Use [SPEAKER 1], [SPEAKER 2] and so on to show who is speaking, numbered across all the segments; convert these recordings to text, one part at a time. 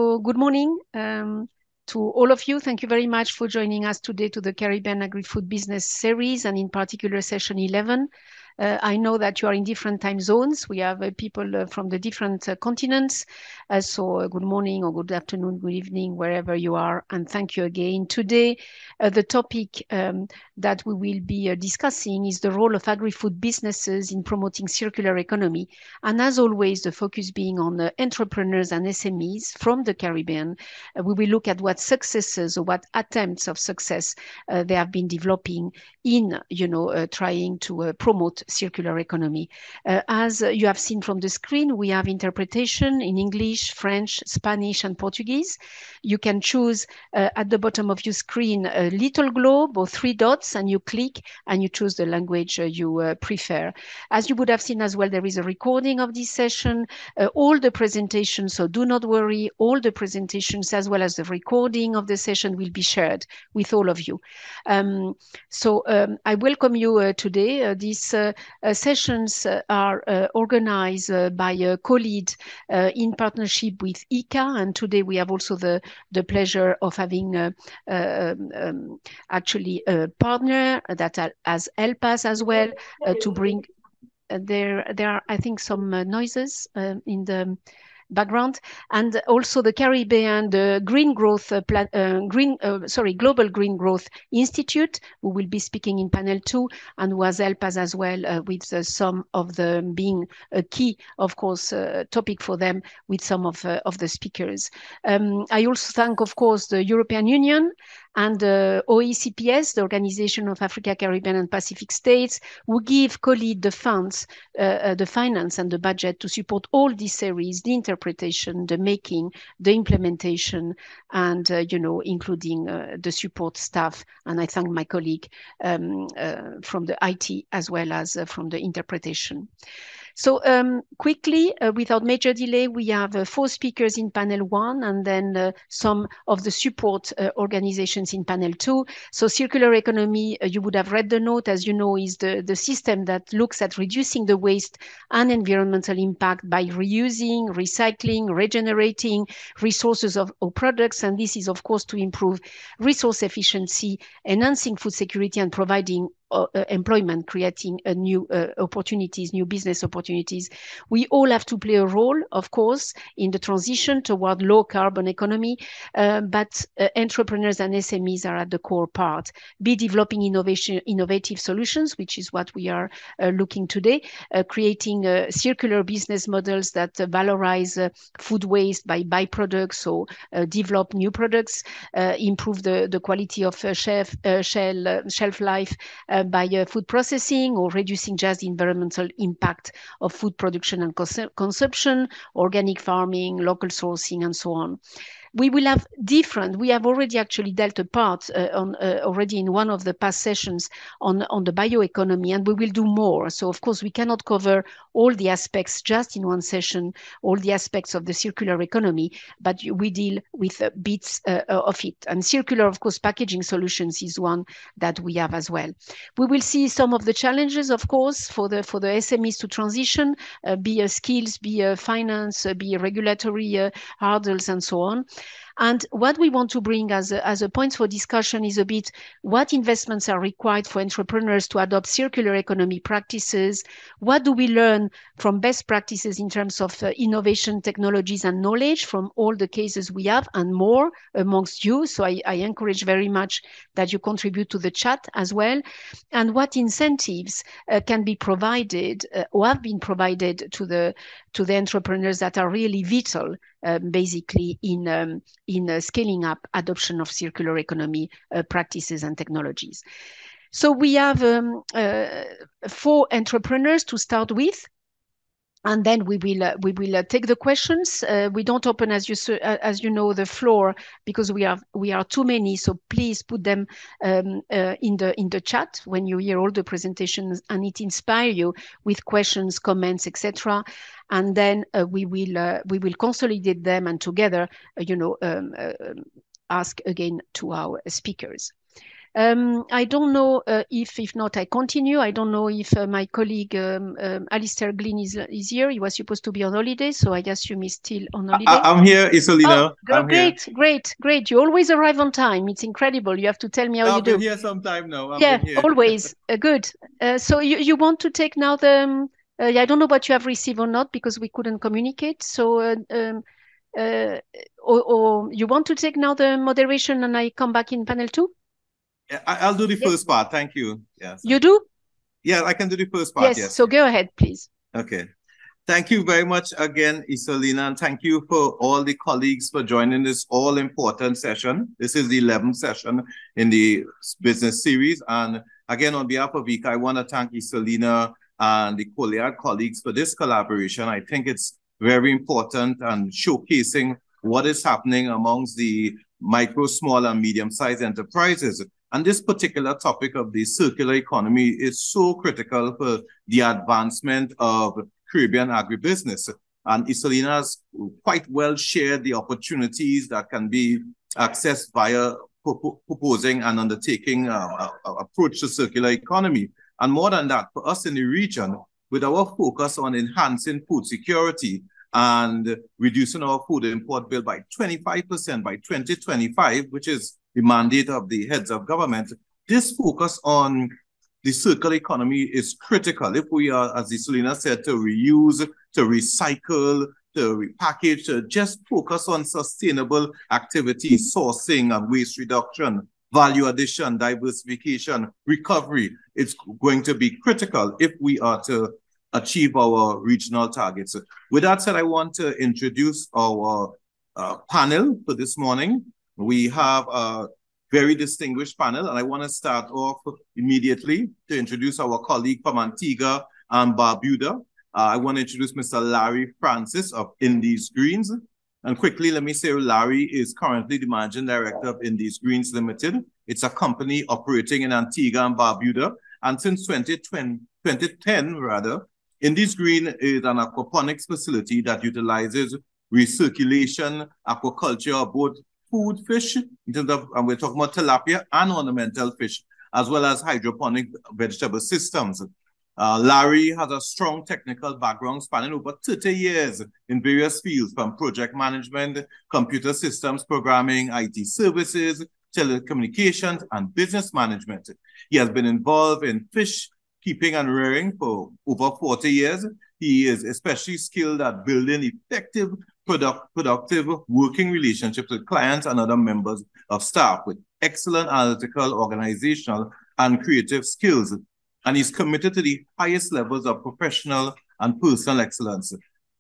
[SPEAKER 1] So good morning to all of you. Thank you very much for joining us today to the Caribbean Agrifood Business Series, and in particular session 11. I know that you are in different time zones. We have people from the different continents. So good morning or good afternoon, good evening, wherever you are. And thank you again. Today, the topic that we will be discussing is the role of agri-food businesses in promoting circular economy. And as always, the focus being on entrepreneurs and SMEs from the Caribbean. We will look at what successes or what attempts of success they have been developing in, trying to promote circular economy. As you have seen from the screen, we have interpretation in English, French, Spanish, and Portuguese. You can choose at the bottom of your screen a little globe or 3 dots, and you click and you choose the language you prefer. As you would have seen as well, there is a recording of this session, all the presentations, so do not worry, all the presentations as well as the recording of the session will be shared with all of you. I welcome you today. These sessions are organized by COLEAD in partnership with IICA, and today we have also the pleasure of having actually a partner that has helped us as well to bring. There are, I think, some noises in the background, and also the Caribbean, the Green Growth Global Green Growth Institute, who will be speaking in panel 2, and who has helped us as well with some of them being a key, of course, topic for them with some of the speakers. I also thank, of course, the European Union and the OECPS, the Organization of Africa, Caribbean and Pacific States, who give COLEAD the funds, the finance and the budget to support all these series, the interpretation, the making, the implementation, and, including the support staff. And I thank my colleague from the IT as well as from the interpretation. So quickly, without major delay, we have 4 speakers in panel 1, and then some of the support organizations in panel 2. So circular economy, you would have read the note, as you know, is the system that looks at reducing the waste and environmental impact by reusing, recycling, regenerating resources of products. And this is, of course, to improve resource efficiency, enhancing food security, and providing employment, creating new opportunities, new business opportunities. We all have to play a role, of course, in the transition toward low carbon economy, but entrepreneurs and SMEs are at the core part. Be developing innovative solutions, which is what we are looking today, creating circular business models that valorize food waste by byproducts, or develop new products, improve the quality of shelf life by food processing, or reducing just the environmental impact of food production and consumption, organic farming, local sourcing, and so on. We will have we have already actually dealt a part already in one of the past sessions on the bioeconomy, and we will do more. So of course we cannot cover all the aspects just in one session, all the aspects of the circular economy, but we deal with bits of it. And circular, of course, packaging solutions is one that we have as well. We will see some of the challenges, of course, for the SMEs to transition, be skills, be finance, be regulatory hurdles, and so on. And what we want to bring as a point for discussion is a bit what investments are required for entrepreneurs to adopt circular economy practices. What do we learn from best practices in terms of innovation, technologies, and knowledge from all the cases we have, and more amongst you. So I encourage very much that you contribute to the chat as well. And what incentives can be provided or have been provided to the entrepreneurs that are really vital, basically in scaling up adoption of circular economy practices and technologies. So we have 4 entrepreneurs to start with, and then we will take the questions. We don't open, as you know, the floor, because we are too many. So please put them in the chat when you hear all the presentations, and it inspire you with questions, comments, etc. And then we will consolidate them, and together, ask again to our speakers. I don't know if not, I continue. I don't know if my colleague Allister GLEAN is here. He was supposed to be on holiday, so I assume he's still on holiday.
[SPEAKER 2] I'm here, Isolina.
[SPEAKER 1] Oh, great. You always arrive on time. It's incredible. You have to tell me how you do.
[SPEAKER 2] I've been here some time now. I've
[SPEAKER 1] Yeah,
[SPEAKER 2] been here.
[SPEAKER 1] always. Good. So you want to take now the... I don't know what you have received or not because we couldn't communicate. So, or you want to take now the moderation and I come back in panel 2?
[SPEAKER 2] I'll do the
[SPEAKER 1] Yes.
[SPEAKER 2] first part. Thank you. Yes.
[SPEAKER 1] You do?
[SPEAKER 2] Yeah, I can do the first part.
[SPEAKER 1] Yes. So go ahead, please.
[SPEAKER 2] Okay. Thank you very much again, Isolina, and thank you for all the colleagues for joining this all-important session. This is the 11th session in the business series. And again, on behalf of IICA, I want to thank Isolina and the COLEAD colleagues for this collaboration. I think it's very important and showcasing what is happening amongst the micro, small, and medium-sized enterprises. And this particular topic of the circular economy is so critical for the advancement of Caribbean agribusiness. And Isolina has quite well shared the opportunities that can be accessed via proposing and undertaking an approach to circular economy. And more than that, for us in the region, with our focus on enhancing food security and reducing our food import bill by 25% by 2025, which is the mandate of the heads of government, this focus on the circular economy is critical if we are, as Isolina said, to reuse, to recycle, to repackage, to just focus on sustainable activities, sourcing and waste reduction, value addition, diversification, recovery. It's going to be critical if we are to achieve our regional targets. With that said, I want to introduce our panel for this morning. We have a very distinguished panel, and I want to start off immediately to introduce our colleague from Antigua and Barbuda. I want to introduce Mr. Larry Francis of Indies Greens. And quickly, let me say Larry is currently the Managing Director of Indies Greens Limited. It's a company operating in Antigua and Barbuda. And since 2010, Indies Green is an aquaponics facility that utilizes recirculation, aquaculture of both food fish, in terms of, and we're talking about tilapia and ornamental fish, as well as hydroponic vegetable systems. Larry has a strong technical background spanning over 30 years in various fields, from project management, computer systems programming, IT services, telecommunications, and business management. He has been involved in fish keeping and rearing for over 40 years. He is especially skilled at building effective, productive working relationships with clients and other members of staff with excellent analytical, organizational, and creative skills. And he's committed to the highest levels of professional and personal excellence.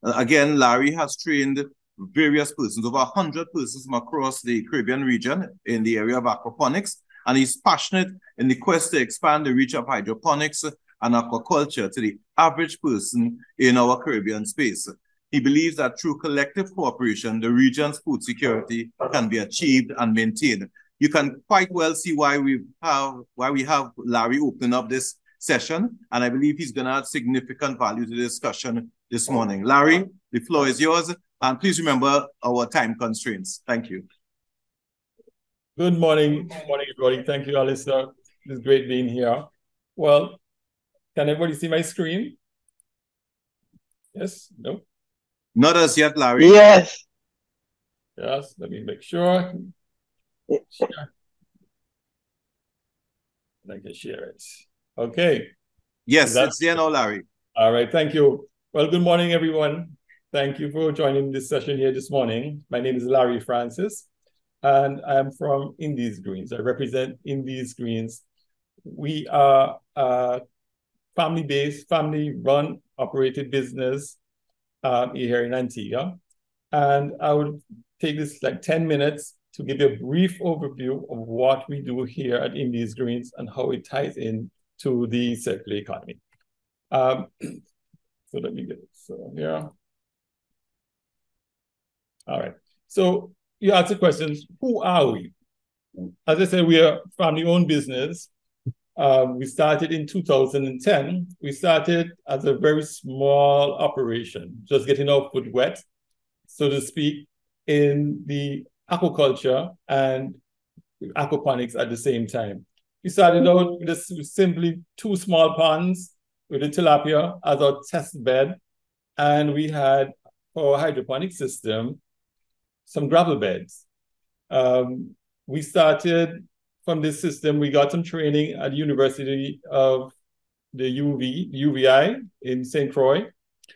[SPEAKER 2] Again, Larry has trained various persons, over 100 persons from across the Caribbean region in the area of aquaponics, and he's passionate in the quest to expand the reach of hydroponics and aquaculture to the average person in our Caribbean space. He believes that through collective cooperation, the region's food security can be achieved and maintained. You can quite well see why we have Larry open up this session, and I believe he's going to add significant value to the discussion this morning. Larry, the floor is yours, and please remember our time constraints. Thank you.
[SPEAKER 3] Good morning, everybody. Thank you, Allister. It's great being here. Well, can everybody see my screen? Yes? No?
[SPEAKER 2] Not as yet, Larry.
[SPEAKER 4] Yes.
[SPEAKER 3] Yes, let me make sure. Share. I can share it. Okay.
[SPEAKER 2] Yes, it's there now, Larry.
[SPEAKER 3] All right, thank you. Well, good morning, everyone. Thank you for joining this session here this morning. My name is Larry Francis, and I'm from Indies Greens. I represent Indies Greens. We are a family-based, family-run, operated business here in Antigua. And I would take this like 10 minutes to give you a brief overview of what we do here at Indies Greens and how it ties in to the circular economy. So let me get it. So here. All right. So you asked the questions, who are we? As I said, we are a family-owned business. We started in 2010. We started as a very small operation, just getting our foot wet, so to speak, in the aquaculture and aquaponics at the same time. We started out with simply 2 small ponds with the tilapia as our test bed. And we had, for our hydroponic system, some gravel beds. We started from this system. We got some training at the University of the UVI in St. Croix.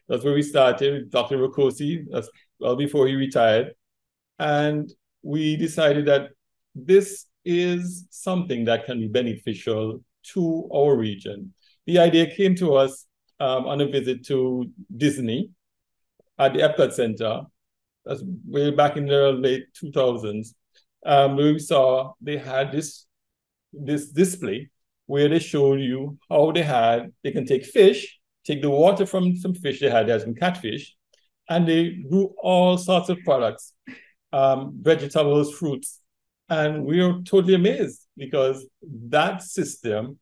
[SPEAKER 3] That's where we started with Dr. Rokosi, that's well before he retired. And we decided that this is something that can be beneficial to our region. The idea came to us on a visit to Disney at the Epcot Center. That's way back in the late 2000s. We saw they had this display where they showed you how they can take fish, take the water from some fish they had, some catfish, and they grew all sorts of products, vegetables, fruits. And we were totally amazed because that system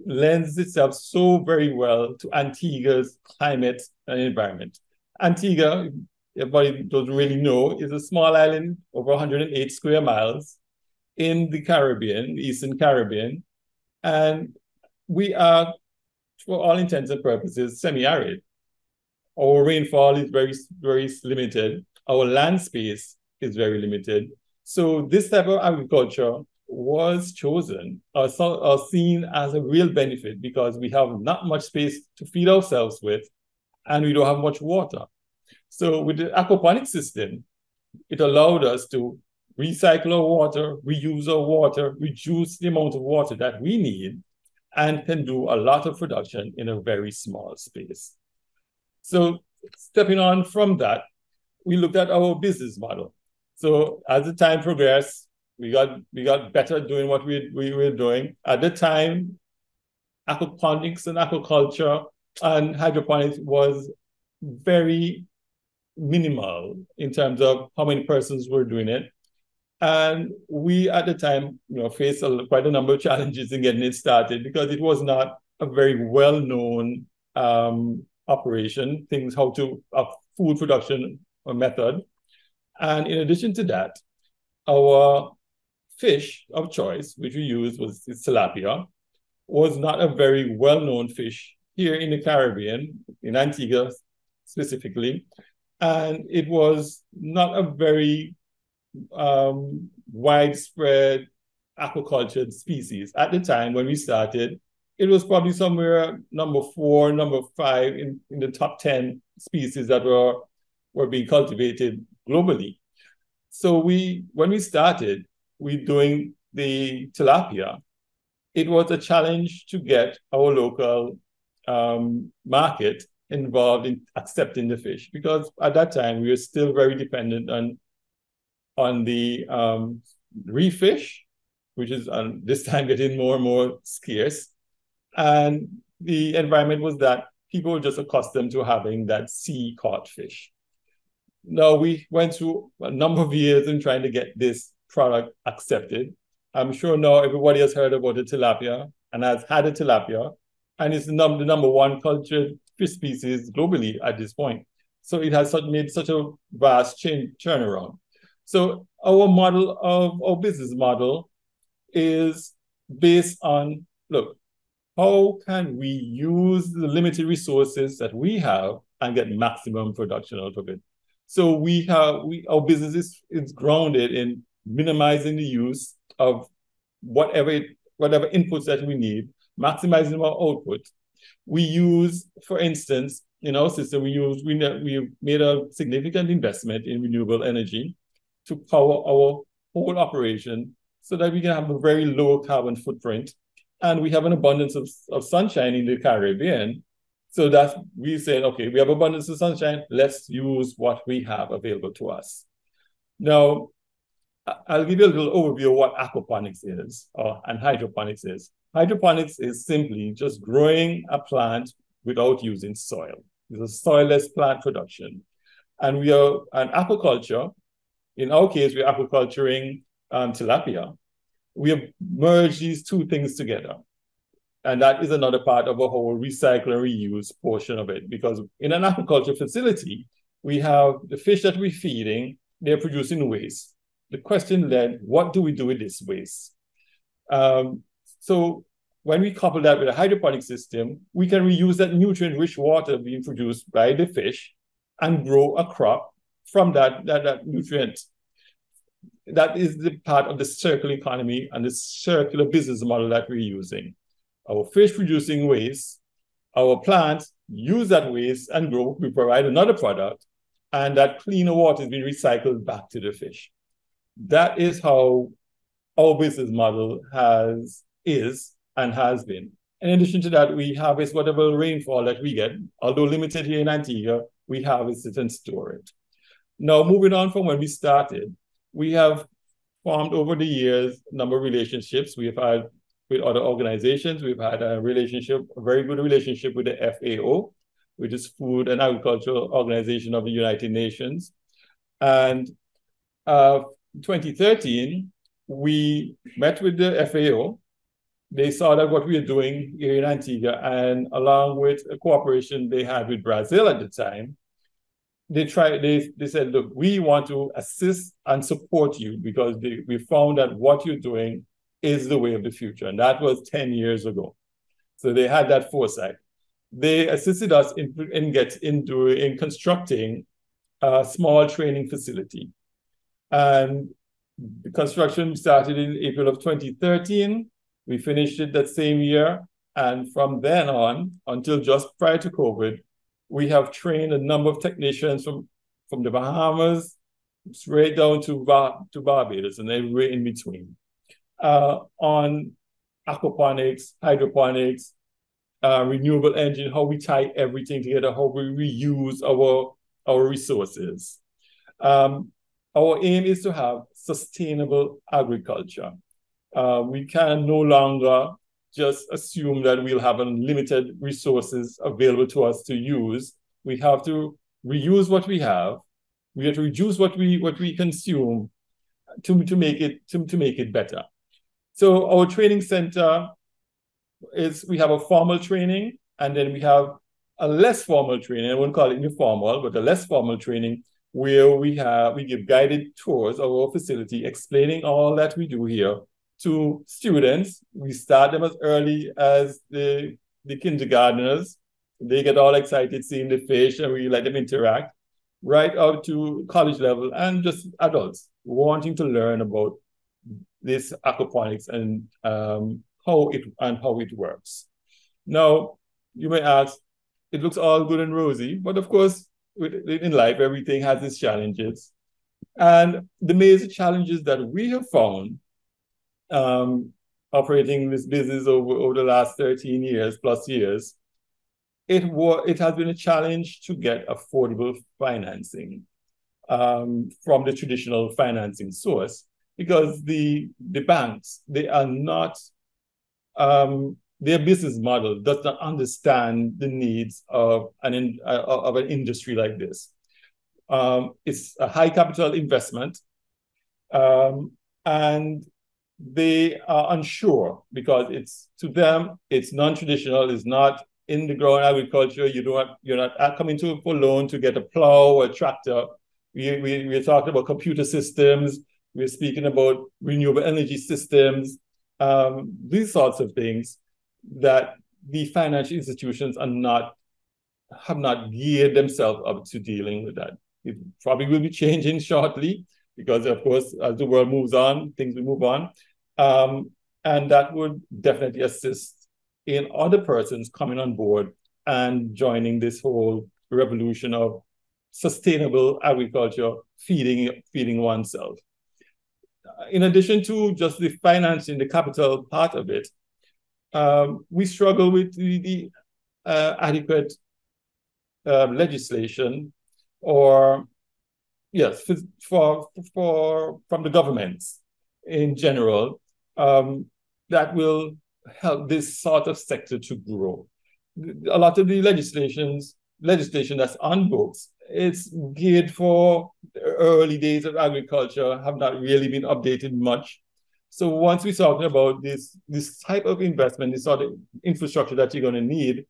[SPEAKER 3] lends itself so very well to Antigua's climate and environment. Antigua, everybody doesn't really know, is a small island over 108 square miles in the Caribbean, the Eastern Caribbean. And we are, for all intents and purposes, semi-arid. Our rainfall is very, very limited. Our land space is very limited. So this type of agriculture was chosen or seen as a real benefit because we have not much space to feed ourselves with, and we don't have much water. So with the aquaponic system, it allowed us to recycle our water, reuse our water, reduce the amount of water that we need, and can do a lot of production in a very small space. So stepping on from that, we looked at our business model. So as the time progressed, we got better at doing what we were doing. At the time, aquaponics and aquaculture and hydroponics was very minimal in terms of how many persons were doing it. And we, at the time, faced quite a number of challenges in getting it started because it was not a very well-known operation, food production or method. And in addition to that, our fish of choice, which we used was tilapia, was not a very well-known fish here in the Caribbean, in Antigua specifically. And it was not a very widespread aquaculture species. At the time when we started, it was probably somewhere number 4, number 5 in the top 10 species that were being cultivated globally. So when we started, doing the tilapia, it was a challenge to get our local market involved in accepting the fish, because at that time we were still very dependent on the reef fish, which is this time getting more and more scarce. And the environment was that people were just accustomed to having that sea caught fish. Now we went through a number of years in trying to get this product accepted. I'm sure now everybody has heard about the tilapia and has had a tilapia, and it's the number 1 cultured fish species globally at this point. So it has made such a vast turnaround. So our business model is based on, look, how can we use the limited resources that we have and get maximum production out of it? So our business is grounded in minimizing the use of whatever inputs that we need, maximizing our output. We use, for instance, in our system, we made a significant investment in renewable energy to power our whole operation so that we can have a very low carbon footprint. And we have an abundance of sunshine in the Caribbean. So that we said, okay, we have abundance of sunshine, let's use what we have available to us. Now, I'll give you a little overview of what aquaponics is and hydroponics is. Hydroponics is simply just growing a plant without using soil. It's a soilless plant production. And aquaculture, in our case, we're aquaculturing tilapia. We have merged these two things together. And that is another part of our whole recycle and reuse portion of it, because in an aquaculture facility, we have the fish that we're feeding, they're producing waste. The question then, what do we do with this waste? So when we couple that with a hydroponic system, we can reuse that nutrient-rich water being produced by the fish and grow a crop from that nutrient. That is the part of the circular economy and the circular business model that we're using. Our fish producing waste, our plants use that waste and grow, we provide another product, and that cleaner water is being recycled back to the fish. That is how our business model is and has been. In addition to that, we harvest whatever rainfall that we get. Although limited here in Antigua, we harvest it and store it. Now, moving on from when we started, we have formed over the years a number of relationships. We've had with other organizations. We've had a very good relationship with the FAO, which is Food and Agricultural Organization of the United Nations. And 2013, we met with the FAO. They saw that what we were doing here in Antigua, and along with a cooperation they had with Brazil at the time, they said, look, we want to assist and support you because we found that what you're doing is the way of the future. And that was 10 years ago. So they had that foresight. They assisted us in constructing a small training facility. And the construction started in April of 2013. We finished it that same year. And from then on, until just prior to COVID, we have trained a number of technicians from the Bahamas straight down to Barbados and everywhere in between on aquaponics, hydroponics, renewable energy, how we tie everything together, how we reuse our resources. Our aim is to have sustainable agriculture. We can no longer just assume that we'll have unlimited resources available to us to use. We have to reuse what we have. We have to reduce what we consume to make it better. So our training center we have a formal training, and then we have a less formal training. I won't call it informal, but a less formal training where we give guided tours of our facility, explaining all that we do here to students. We start them as early as the kindergartners. They get all excited seeing the fish, and we let them interact, right up to college level and just adults wanting to learn about this aquaponics and how it works. Now, you may ask, it looks all good and rosy, but of course, in life, everything has its challenges. And the major challenges that we have found operating this business over the last 13 years, plus years, it has been a challenge to get affordable financing from the traditional financing source, because the banks, they are not, their business model does not understand the needs of an industry like this. It's a high capital investment, and they are unsure because to them, it's non-traditional, it's not in the ground agriculture. You're not coming to for loan to get a plow or a tractor. We're talking about computer systems. We're speaking about renewable energy systems, these sorts of things that the financial institutions have not geared themselves up to dealing with that. It probably will be changing shortly because, of course, as the world moves on, things will move on. And that would definitely assist in other persons coming on board and joining this whole revolution of sustainable agriculture, feeding oneself. In addition to just the financing, the capital part of it, we struggle with the adequate legislation, or yes, from the governments in general, that will help this sort of sector to grow. A lot of the legislation that's on books, it's geared for the early days of agriculture, have not really been updated much. So once we're talking about this type of investment, this sort of infrastructure that you're going to need,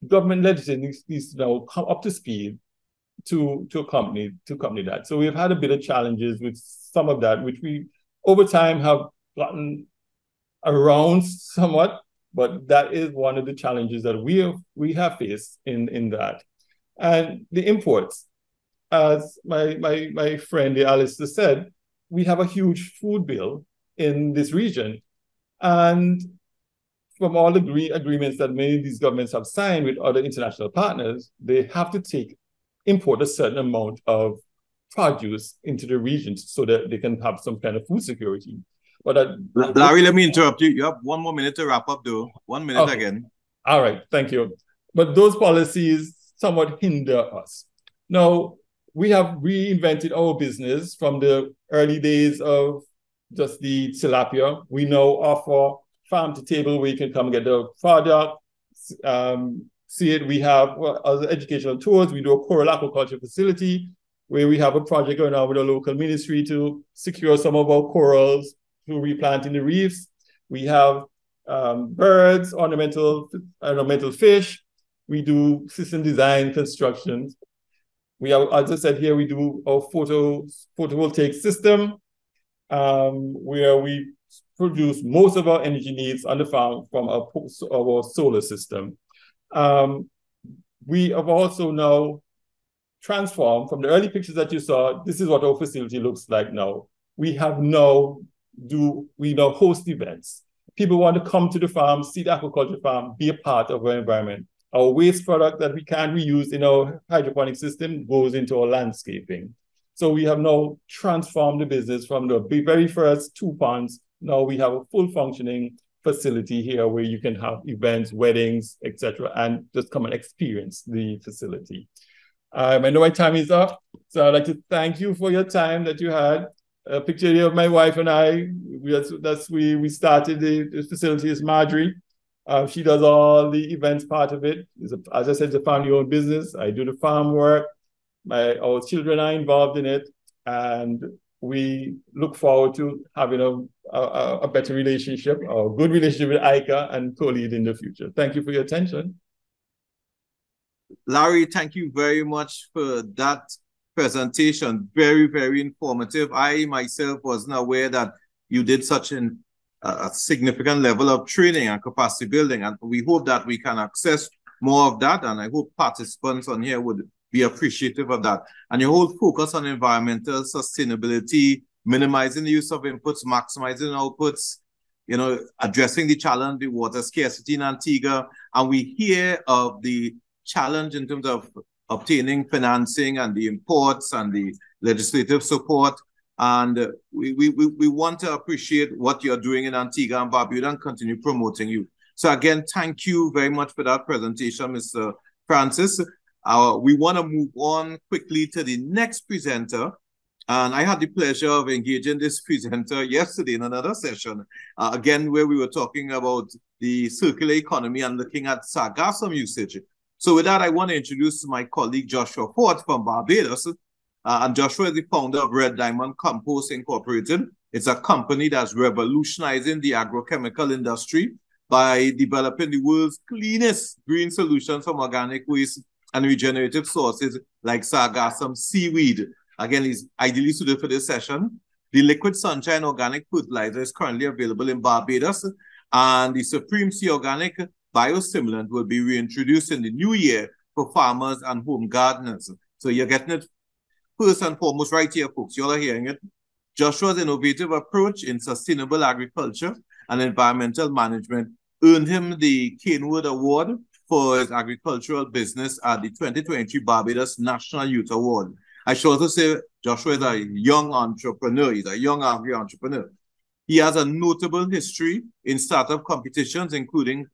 [SPEAKER 3] government legislation needs to now come up to speed to accompany that. So we've had a bit of challenges with some of that, which we over time have gotten around somewhat, but that is one of the challenges that we have faced in that. And the imports, as my friend Allister said, we have a huge food bill in this region. And from all the agreements that many of these governments have signed with other international partners, they have to import a certain amount of produce into the region so that they can have some kind of food security. But
[SPEAKER 2] Larry, let me interrupt you. You have 1 more minute to wrap up, though. 1 minute
[SPEAKER 3] okay.
[SPEAKER 2] Again.
[SPEAKER 3] All right, thank you. But those policies somewhat hinder us. Now, we have reinvented our business from the early days of just the tilapia. We now offer farm to table where you can come get the product, see it. We have other educational tours. We do a coral aquaculture facility where we have a project going on with a local ministry to secure some of our corals through replanting the reefs. We have birds, ornamental fish. We do system design, constructions. We have, as I said here, we do a photovoltaic system where we produce most of our energy needs on the farm from our solar system. We have also now transformed from the early pictures that you saw. This is what our facility looks like now. We now host events. People want to come to the farm, see the aquaculture farm, be a part of our environment. Our waste product that we can't reuse in our hydroponic system goes into our landscaping. So we have now transformed the business from the very first 2 ponds. Now we have a full functioning facility here where you can have events, weddings, etc., and just come and experience the facility. I know my time is up, so I'd like to thank you for your time that you had. A picture here of my wife and I. We started the facility is Marjorie. She does all the events part of it. As I said, it's a family-owned business. I do the farm work. Our children are involved in it, and we look forward to having a better relationship, a good relationship with IICA and COLEAD in the future. Thank you for your attention.
[SPEAKER 2] Larry, thank you very much for that presentation. Very, very informative. I myself wasn't aware that you did such a significant level of training and capacity building, and we hope that we can access more of that, and I hope participants on here would be appreciative of that. And your whole focus on environmental sustainability, minimizing the use of inputs, maximizing outputs, addressing the challenge, the water scarcity in Antigua, and we hear of the challenge in terms of obtaining financing and the imports and the legislative support. And we want to appreciate what you're doing in Antigua and Barbuda and continue promoting you. So again, thank you very much for that presentation, Mr. Francis. We want to move on quickly to the next presenter. And I had the pleasure of engaging this presenter yesterday in another session, again, where we were talking about the circular economy and looking at sargassum usage. So with that, I want to introduce my colleague Joshua FORTE from Barbados. And Joshua is the founder of Red Diamond Compost Incorporated. It's a company that's revolutionizing the agrochemical industry by developing the world's cleanest green solutions from organic waste and regenerative sources like sargassum seaweed. Again, he's ideally suited for this session. The liquid sunshine organic fertilizer is currently available in Barbados, and the Supreme Sea Organic biostimulant will be reintroduced in the new year for farmers and home gardeners. So you're getting it first and foremost right here, folks. You're hearing it. Joshua's innovative approach in sustainable agriculture and environmental management earned him the Canewood Award for his agricultural business at the 2023 Barbados National Youth Award. I should also say Joshua is a young entrepreneur. He's a young agri-entrepreneur. He has a notable history in startup competitions, including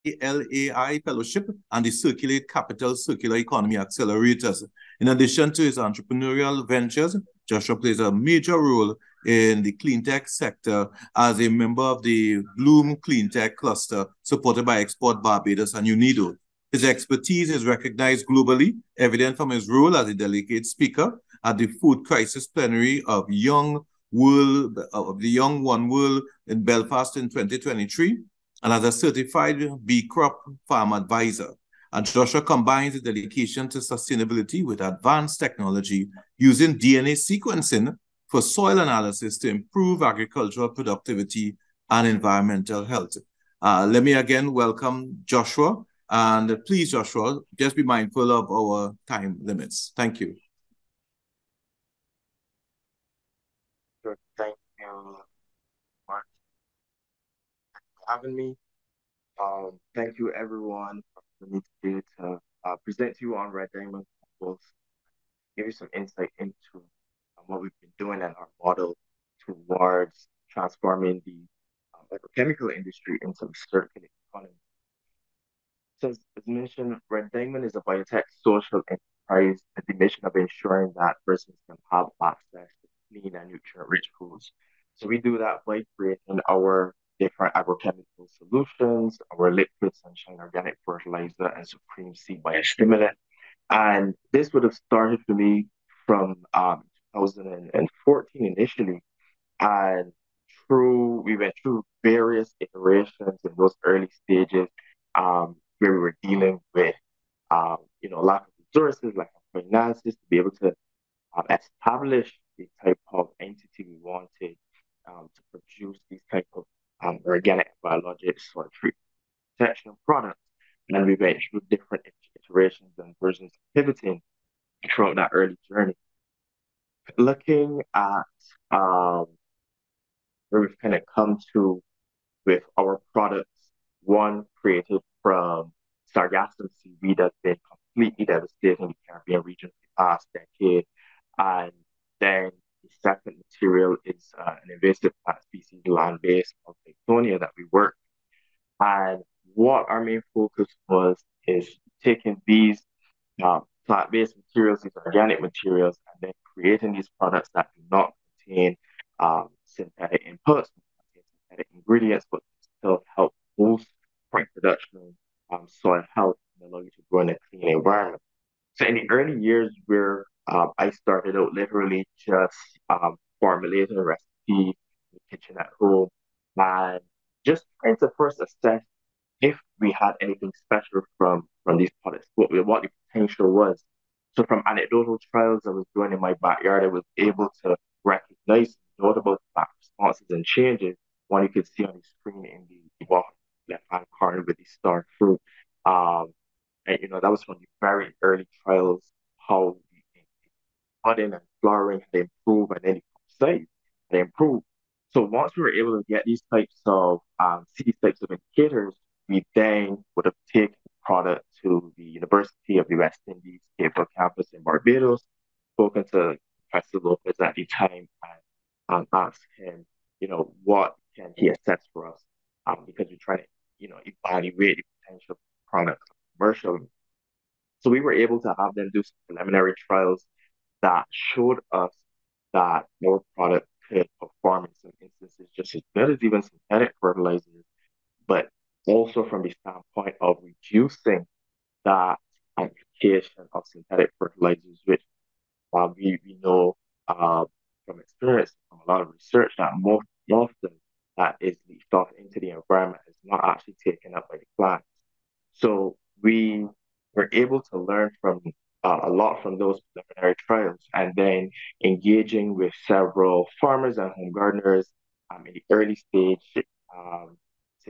[SPEAKER 2] LAI Fellowship and the Circulate Capital Circular Economy Accelerators. In addition to his entrepreneurial ventures, Joshua plays a major role in the clean tech sector as a member of the Bloom Clean Tech Cluster supported by Export Barbados and UNIDO. His expertise is recognized globally, evident from his role as a delegate speaker at the Food Crisis Plenary of the Young One World in Belfast in 2023, and as a certified B Crop farm advisor. And Joshua combines his dedication to sustainability with advanced technology using DNA sequencing for soil analysis to improve agricultural productivity and environmental health. Let me again welcome Joshua. And please, Joshua, just be mindful of our time limits. Thank you.
[SPEAKER 4] Sure. Thank you, Mark, for having me. Thank you, everyone, for me today to present to you on Red Diamond Compost, give you some insight into what we've been doing and our model towards transforming the agrochemical industry into a circular economy. So, as mentioned, Red Diamond is a biotech social enterprise with the mission of ensuring that persons can have access to clean and nutrient-rich foods. So we do that by creating our different agrochemical solutions, our liquid sunshine organic fertilizer, and supreme seed biostimulant. And this would have started for me from 2014 initially. And we went through various iterations in those early stages where we were dealing with, lack of resources, lack of finances to be able to establish the type of entity we wanted to produce these type of organic biologic soil tree protection products. And we went through different iterations and versions of pivoting throughout that early journey. Looking at where we've kind of come to with our products, one created from sargassum seaweed that's been completely devastating the Caribbean region for the past decade. And then the second material is an invasive plant species, land-based called Oniel that we work. And what our main focus is taking these plant-based materials, these organic materials, and then creating these products that do not contain synthetic inputs, synthetic ingredients, but still help boost crop production, soil health, and allow you to grow in a clean environment. So in the early years where I started out literally just formulating a recipe in the kitchen at home and just trying to first assess if we had anything special from these products, what the potential was. So from anecdotal trials I was doing in my backyard, I was able to recognize notable plant responses and changes. One you could see on the screen in the bottom left-hand corner with the star fruit. And that was from the very early trials, how the budding and flowering they improve and then the size they improve. So once we were able to get these types of indicators, we then would have taken the product to the University of the West Indies, Cape Town campus in Barbados, spoken to Professor Lopez at the time and asked him, what can he assess for us? Because we're trying to, evaluate the potential product commercially. So we were able to have them do some preliminary trials that showed us that our product could perform in some instances just as good as even synthetic fertilizers, but also from the standpoint of reducing that application of synthetic fertilizers, which we know from experience, from a lot of research, that more often that is leached off into the environment is not actually taken up by the plants. So we were able to learn from a lot from those preliminary trials, and then engaging with several farmers and home gardeners in the early stage to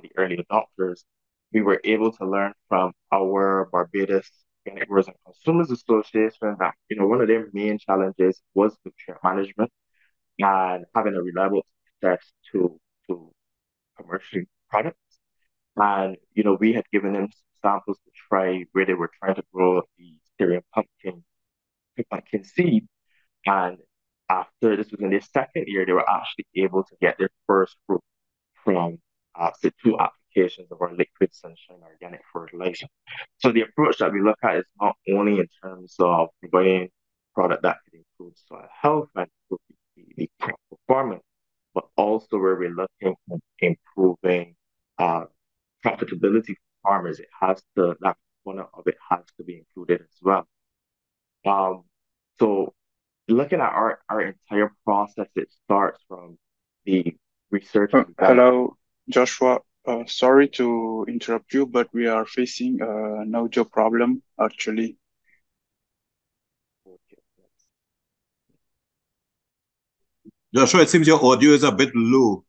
[SPEAKER 4] the early adopters. We were able to learn from our Barbados Organic Growers and Consumers Association that one of their main challenges was nutrient management and having a reliable access to commercial products. And we had given them samples to try where they were trying to grow the Syrian pumpkin seed. And after this was in their second year, they were actually able to get their first fruit from the 2 applications of our liquid sunshine organic fertilizer. So the approach that we look at is not only in terms of providing a product that could improve soil health and improve the crop performance, but also where we're looking at improving profitability for farmers. That component of it has to be included as well. So looking at our entire process, it starts from the research.
[SPEAKER 5] Hello, Joshua. Sorry to interrupt you, but we are facing an audio problem actually.
[SPEAKER 2] Joshua, it seems your audio is a bit low.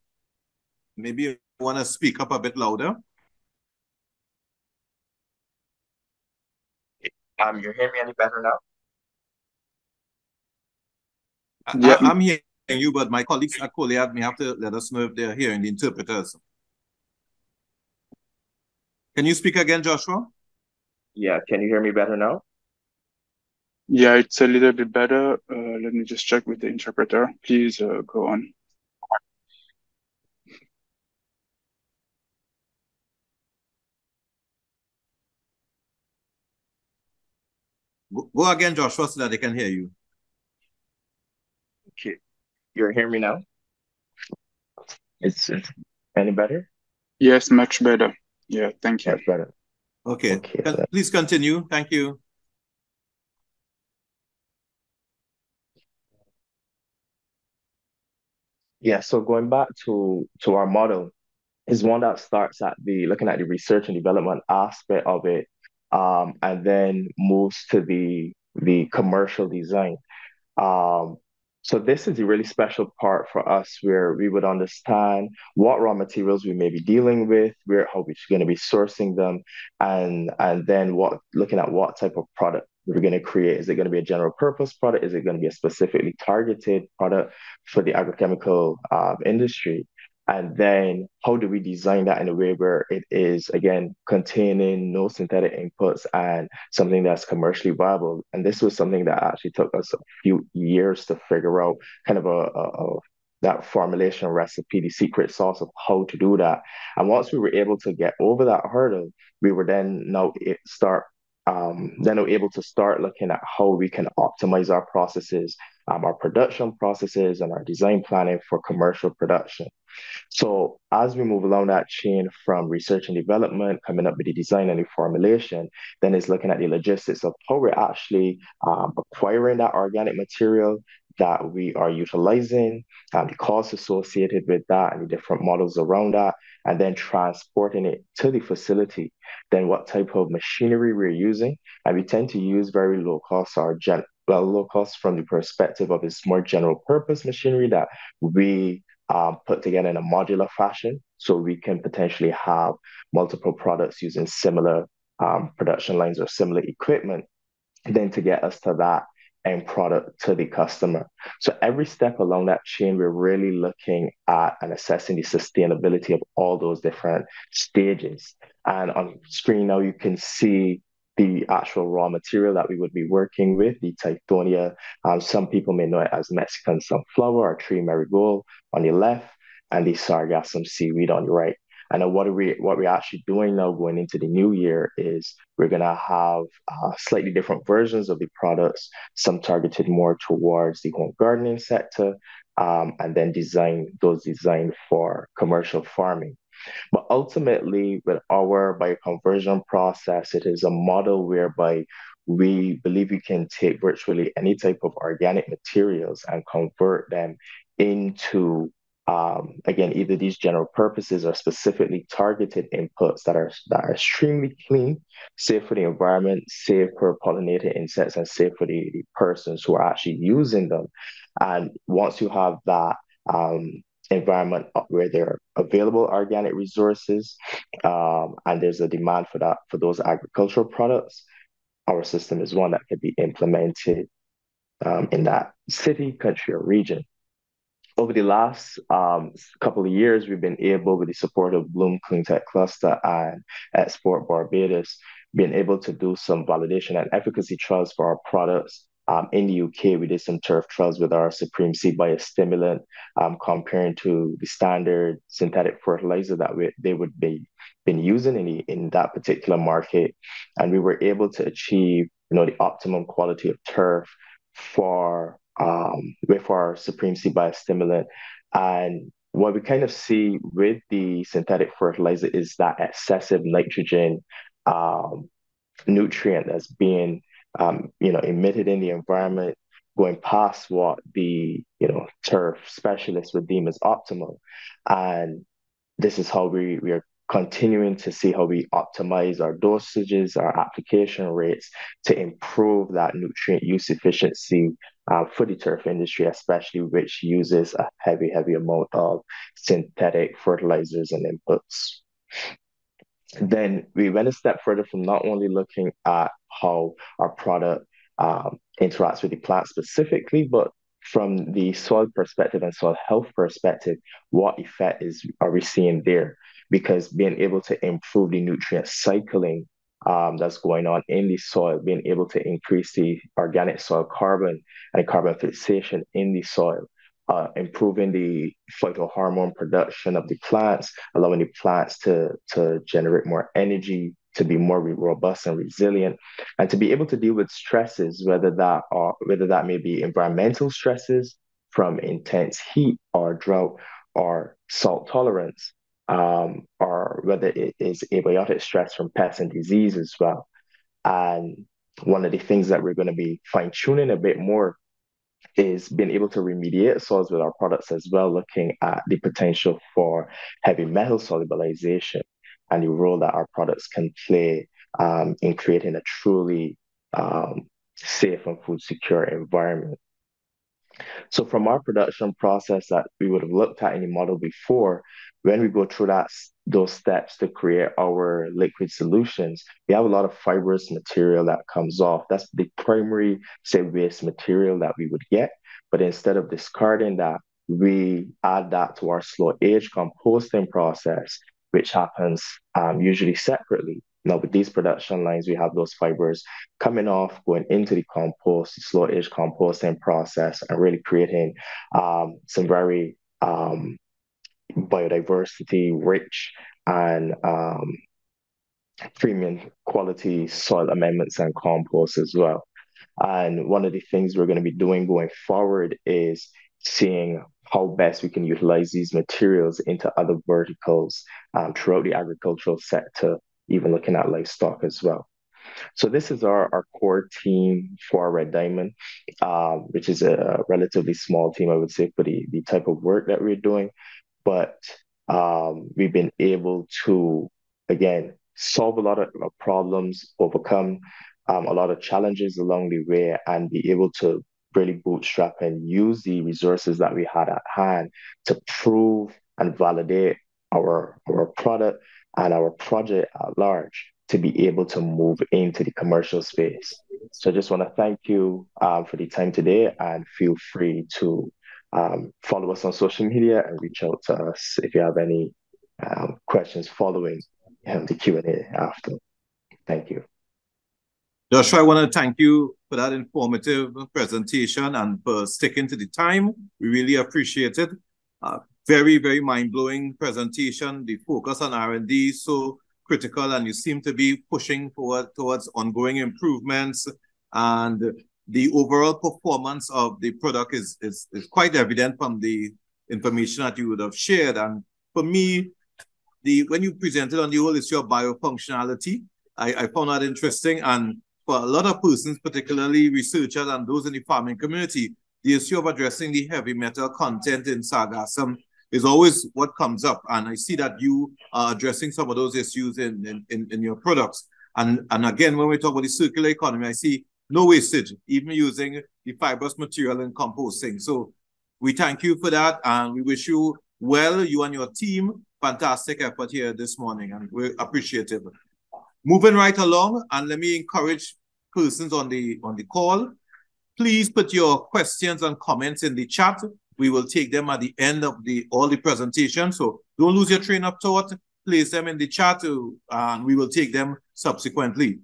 [SPEAKER 2] Maybe you want to speak up a bit louder.
[SPEAKER 4] You hear me any better now?
[SPEAKER 5] Yeah.
[SPEAKER 2] I'm hearing you, but my colleagues at COLEAD may have to let us know if they're hearing the interpreters. Can you speak again, Joshua?
[SPEAKER 4] Yeah, can you hear me better now?
[SPEAKER 5] Yeah, it's a little bit better. Let me just check with the interpreter. Please go on.
[SPEAKER 2] Go again, Joshua, so that they can hear you.
[SPEAKER 4] Okay, you're hearing me now? It's any better?
[SPEAKER 5] Yes, much better. Yeah, thank you.
[SPEAKER 4] Much better.
[SPEAKER 2] Okay, please continue. Thank you.
[SPEAKER 4] Yeah, so going back to our model is one that starts at looking at the research and development aspect of it, and then moves to the commercial design. Um, so this is a really special part for us where we would understand what raw materials we may be dealing with, how we're going to be sourcing them, and then looking at what type of product we're going to create. Is it going to be a general purpose product? Is it going to be a specifically targeted product for the agrochemical industry? And then how do we design that in a way where it is, again, containing no synthetic inputs and something that's commercially viable? And this was something that actually took us a few years to figure out, kind of that formulation recipe, the secret sauce of how to do that. And once we were able to get over that hurdle, we were then able to start looking at how we can optimize our processes, our production processes, and our design planning for commercial production. So as we move along that chain from research and development, coming up with the design and the formulation, then it's looking at the logistics of how we're actually acquiring that organic material that we are utilizing, the costs associated with that and the different models around that, and then transporting it to the facility. Then what type of machinery we're using. And we tend to use very low cost low cost from the perspective of its more general purpose machinery that we put together in a modular fashion, so we can potentially have multiple products using similar production lines or similar equipment, then to get us to that end product to the customer. So every step along that chain, we're really looking at and assessing the sustainability of all those different stages. And on screen now, you can see the actual raw material that we would be working with, the Tithonia. Some people may know it as Mexican sunflower or tree marigold on the left, and the sargassum seaweed on the right. And what we're actually doing now going into the new year is we're going to have slightly different versions of the products, some targeted more towards the home gardening sector, and then those designed for commercial farming. But ultimately, with our bioconversion process, it is a model whereby we believe we can take virtually any type of organic materials and convert them into again, either these general purposes or specifically targeted inputs that are extremely clean, safe for the environment, safe for pollinated insects, and safe for the persons who are actually using them. And once you have that environment where there are available organic resources, and there's a demand for those agricultural products, our system is one that can be implemented in that city, country, or region. Over the last couple of years, we've been able, with the support of Bloom Clean Tech Cluster and Export Barbados, been able to do some validation and efficacy trials for our products. In the UK, we did some turf trials with our Supreme Seed biostimulant, comparing to the standard synthetic fertilizer that they would be been using in that particular market, and we were able to achieve, the optimum quality of turf with our Supreme Seed biostimulant. And what we kind of see with the synthetic fertilizer is that excessive nitrogen nutrient that's being emitted in the environment, going past what the turf specialists would deem as optimal. And this is how we are continuing to see how we optimize our dosages, our application rates to improve that nutrient use efficiency for the turf industry, especially which uses a heavy amount of synthetic fertilizers and inputs. Then we went a step further from not only looking at how our product interacts with the plant specifically, but from the soil perspective and soil health perspective, what effect are we seeing there? Because being able to improve the nutrient cycling that's going on in the soil, being able to increase the organic soil carbon and carbon fixation in the soil, improving the phytohormone production of the plants, allowing the plants to generate more energy, to be more robust and resilient, and to be able to deal with stresses, whether that may be environmental stresses from intense heat or drought or salt tolerance, or whether it is abiotic stress from pests and disease as well. And one of the things that we're going to be fine-tuning a bit more is being able to remediate soils with our products as well, looking at the potential for heavy metal solubilization and the role that our products can play in creating a truly safe and food secure environment. So from our production process that we would have looked at in the model before, when we go through those steps to create our liquid solutions, we have a lot of fibrous material that comes off. That's the primary, say, waste material that we would get. But instead of discarding that, we add that to our slow age composting process, which happens usually separately. Now, with these production lines, we have those fibers coming off, going into the compost, the slow age composting process, and really creating some very biodiversity rich and premium quality soil amendments and compost as well. And one of the things we're going to be doing going forward is seeing how best we can utilize these materials into other verticals throughout the agricultural sector, even looking at livestock as well. So this is our core team for Red Diamond, which is a relatively small team, I would say, for the type of work that we're doing. But we've been able to, again, solve a lot of problems, overcome a lot of challenges along the way, and be able to really bootstrap and use the resources that we had at hand to prove and validate our product and our project at large to be able to move into the commercial space. So I just want to thank you for the time today, and feel free to follow us on social media and reach out to us if you have any questions following the Q&A after. Thank you.
[SPEAKER 2] Joshua, I want to thank you for that informative presentation and for sticking to the time. We really appreciate it. Very, very mind-blowing presentation. The focus on R&D is so critical, and you seem to be pushing towards ongoing improvements, and the overall performance of the product is quite evident from the information that you would have shared. And for me, when you presented on the whole issue of biofunctionality, I found that interesting. And for a lot of persons, particularly researchers and those in the farming community, the issue of addressing the heavy metal content in sargassum is always what comes up. And I see that you are addressing some of those issues in your products. And again, when we talk about the circular economy, I see no wastage, even using the fibrous material in composting. So we thank you for that, and we wish you well, you and your team. Fantastic effort here this morning, and we're appreciative. Moving right along, and let me encourage persons on the call, please put your questions and comments in the chat. We will take them at the end of all the presentation. So don't lose your train of thought. Place them in the chat, and we will take them subsequently.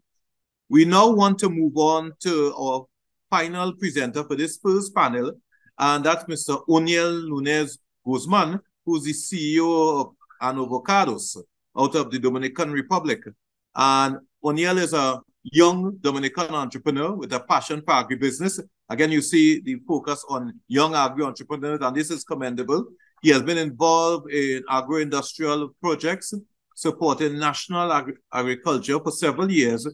[SPEAKER 2] We now want to move on to our final presenter for this first panel, and that's Mr. Oniel Nuñez GUZMAN, who's the CEO of Onavocados out of the Dominican Republic. And Oniel is a young Dominican entrepreneur with a passion for agribusiness. Again, you see the focus on young agri-entrepreneurs, and this is commendable. He has been involved in agro-industrial projects, supporting national agriculture for several years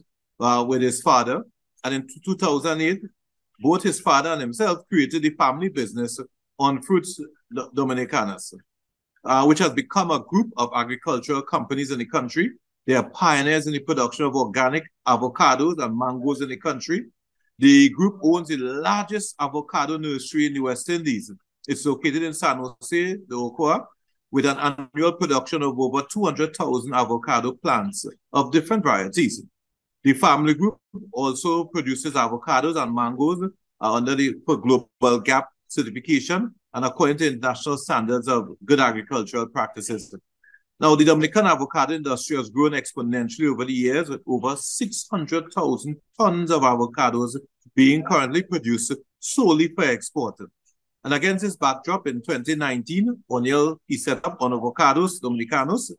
[SPEAKER 2] with his father. And in 2008, both his father and himself created the family business On Fruits Dominicanas, which has become a group of agricultural companies in the country. They are pioneers in the production of organic avocados and mangoes in the country. The group owns the largest avocado nursery in the West Indies. It's located in San Jose de Ocoa, with an annual production of over 200,000 avocado plants of different varieties. The family group also produces avocados and mangoes under the Global GAP certification and according to international standards of good agricultural practices. Now, the Dominican avocado industry has grown exponentially over the years, with over 600,000 tons of avocados being currently produced solely for export. And against this backdrop, in 2019, Oniel, he set up Onavocados Dominicanos,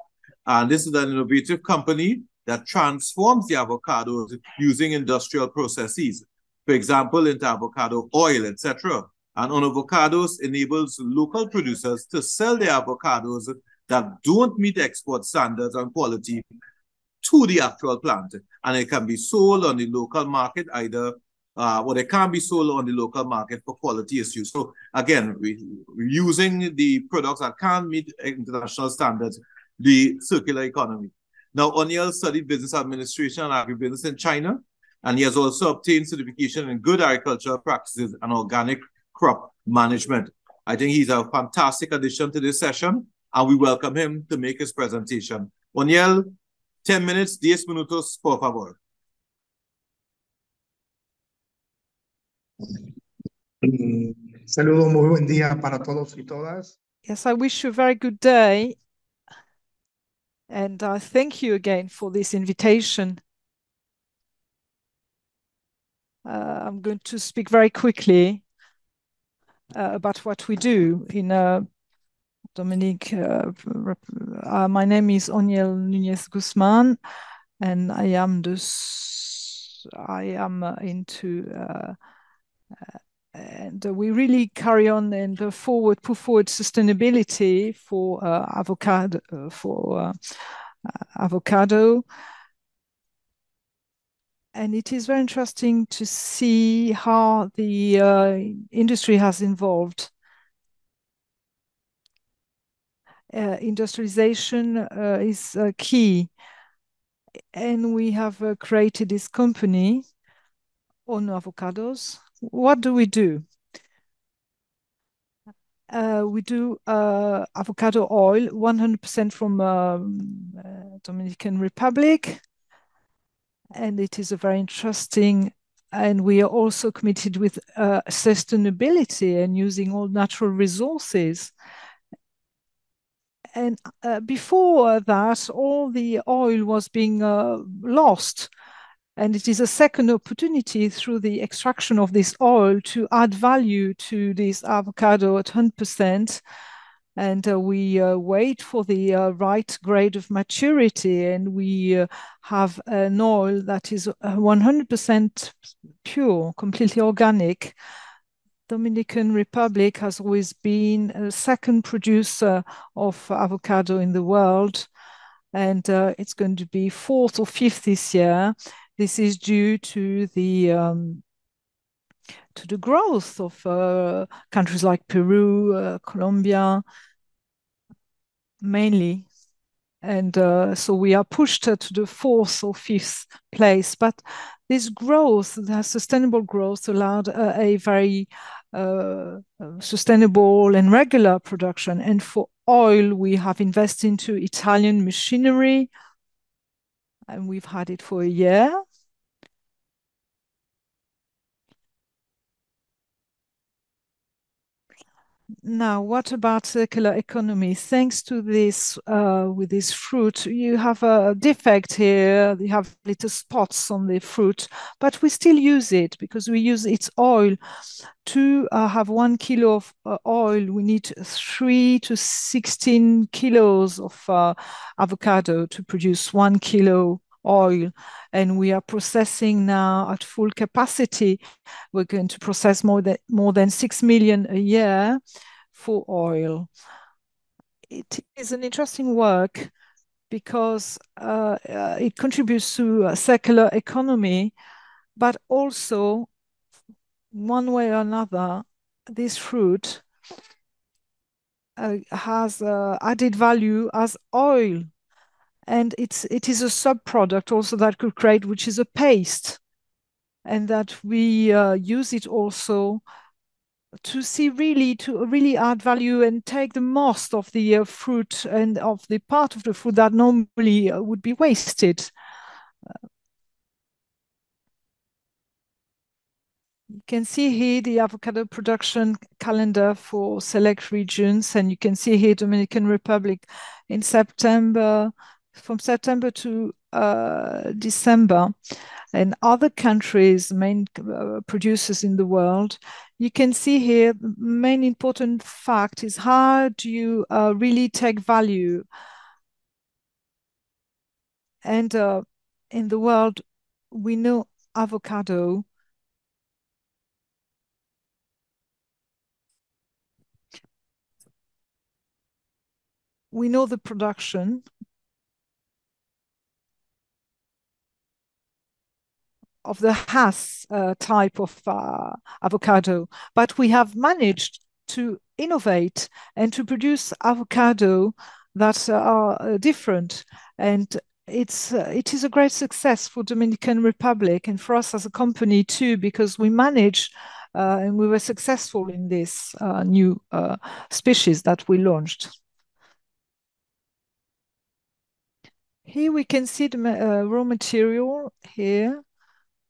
[SPEAKER 2] and this is an innovative company that transforms the avocados using industrial processes, for example, into avocado oil, etc. And Onavocados enables local producers to sell their avocados that don't meet export standards and quality to the actual plant. And it can be sold on the local market either, or they can be sold on the local market for quality issues. So again, we're using the products that can meet international standards, the circular economy. Now, Oniel studied business administration and agribusiness in China, and he has also obtained certification in good agricultural practices and organic crop management. I think he's a fantastic addition to this session, and we welcome him to make his presentation. Oniel, 10 minutes, 10 minutos, por favor.
[SPEAKER 6] Saludo, muy buen día para todos y todas.
[SPEAKER 7] Yes, I wish you a very good day. And I thank you again for this invitation. I'm going to speak very quickly about what we do in Dominique. My name is Oniel Nuñez Guzman, and I am and we really carry on and put forward sustainability for avocado. And it is very interesting to see how the industry has evolved. Industrialization is key. And we have created this company, Onavocados. What do? We do avocado oil, 100% from Dominican Republic. And it is a very interesting, and we are also committed with sustainability and using all natural resources. And before that, all the oil was being lost. And it is a second opportunity through the extraction of this oil to add value to this avocado at 100%. And we wait for the right grade of maturity, and we have an oil that is 100% pure, completely organic. Dominican Republic has always been a second producer of avocado in the world, and it's going to be fourth or fifth this year. This is due to the growth of countries like Peru, Colombia, mainly. And so we are pushed to the fourth or fifth place. But this growth, the sustainable growth, allowed a very sustainable and regular production. And for oil, we have invested into Italian machinery, and we've had it for a year. Now, what about circular economy? Thanks to this, with this fruit, you have a defect here. You have little spots on the fruit, but we still use it because we use its oil. To have 1 kilo of oil, we need 3 to 16 kilos of avocado to produce 1 kilo oil, and we are processing now at full capacity. We're going to process more than 6 million a year for oil. It is an interesting work because it contributes to a circular economy, but also one way or another, this fruit has added value as oil. And it is a subproduct also that could create, which is a paste. and that we use it also to really add value and take the most of the fruit and of the part of the fruit that normally would be wasted. You can see here the avocado production calendar for select regions, and you can see here Dominican Republic in September, from September to December, and other countries, main producers in the world. You can see here the main important fact is how do you really take value. And in the world, we know avocado. We know the production of the Hass type of avocado, but we have managed to innovate and to produce avocado that are different, and it is a great success for Dominican Republic and for us as a company too, because we managed and we were successful in this new species that we launched. Here we can see the raw material here.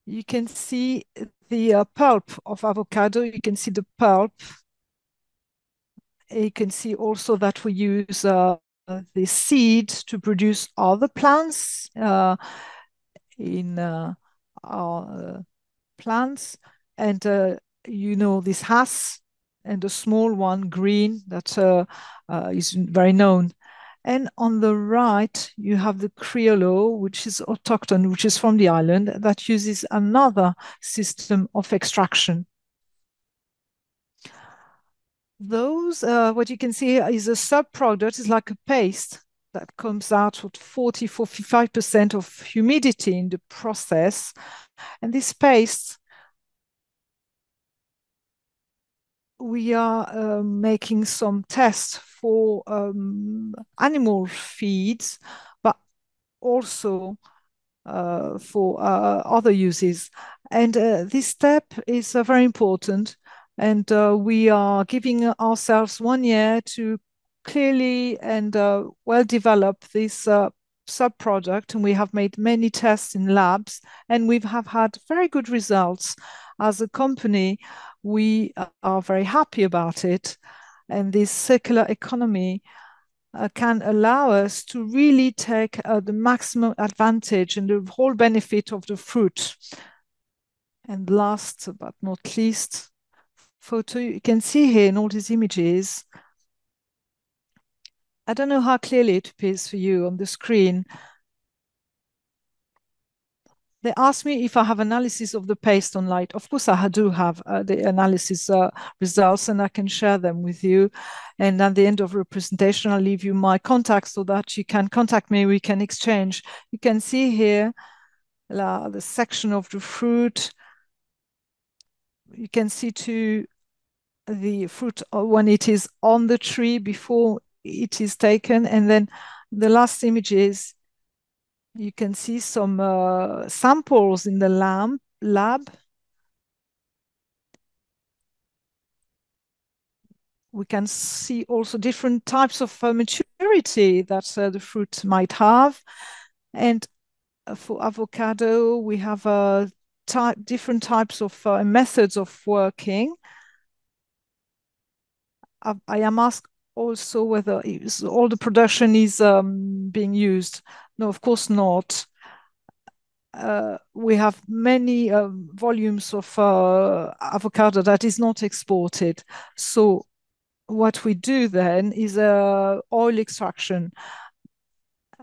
[SPEAKER 7] You can see the pulp of avocado. You can see the pulp. You can see also that we use the seed to produce other plants in our plants. And you know this Hass and the small one, green, that is very known. And on the right, you have the Criollo, which is autochthon, which is from the island, that uses another system of extraction. Those, what you can see here is a sub-product, is like a paste that comes out with 45% of humidity in the process. And this paste, we are making some tests for animal feeds, but also for other uses. And this step is very important. And we are giving ourselves 1 year to clearly and well develop this sub-product. And we have made many tests in labs, and we have had very good results. As a company, we are very happy about it. And this circular economy can allow us to really take the maximum advantage and the whole benefit of the fruit. And last but not least, photo, you can see here in all these images. I don't know how clearly it appears for you on the screen. They asked me if I have analysis of the paste on light. Of course, I do have the analysis results, and I can share them with you. And at the end of the presentation, I'll leave you my contact so that you can contact me, we can exchange. You can see here the section of the fruit. You can see too the fruit when it is on the tree before it is taken. And then the last images, you can see some samples in the lab. We can see also different types of maturity that the fruit might have. And for avocado, we have different types of methods of working. I am asked also whether all the production is being used. No, of course not. We have many volumes of avocado that is not exported. So what we do then is oil extraction,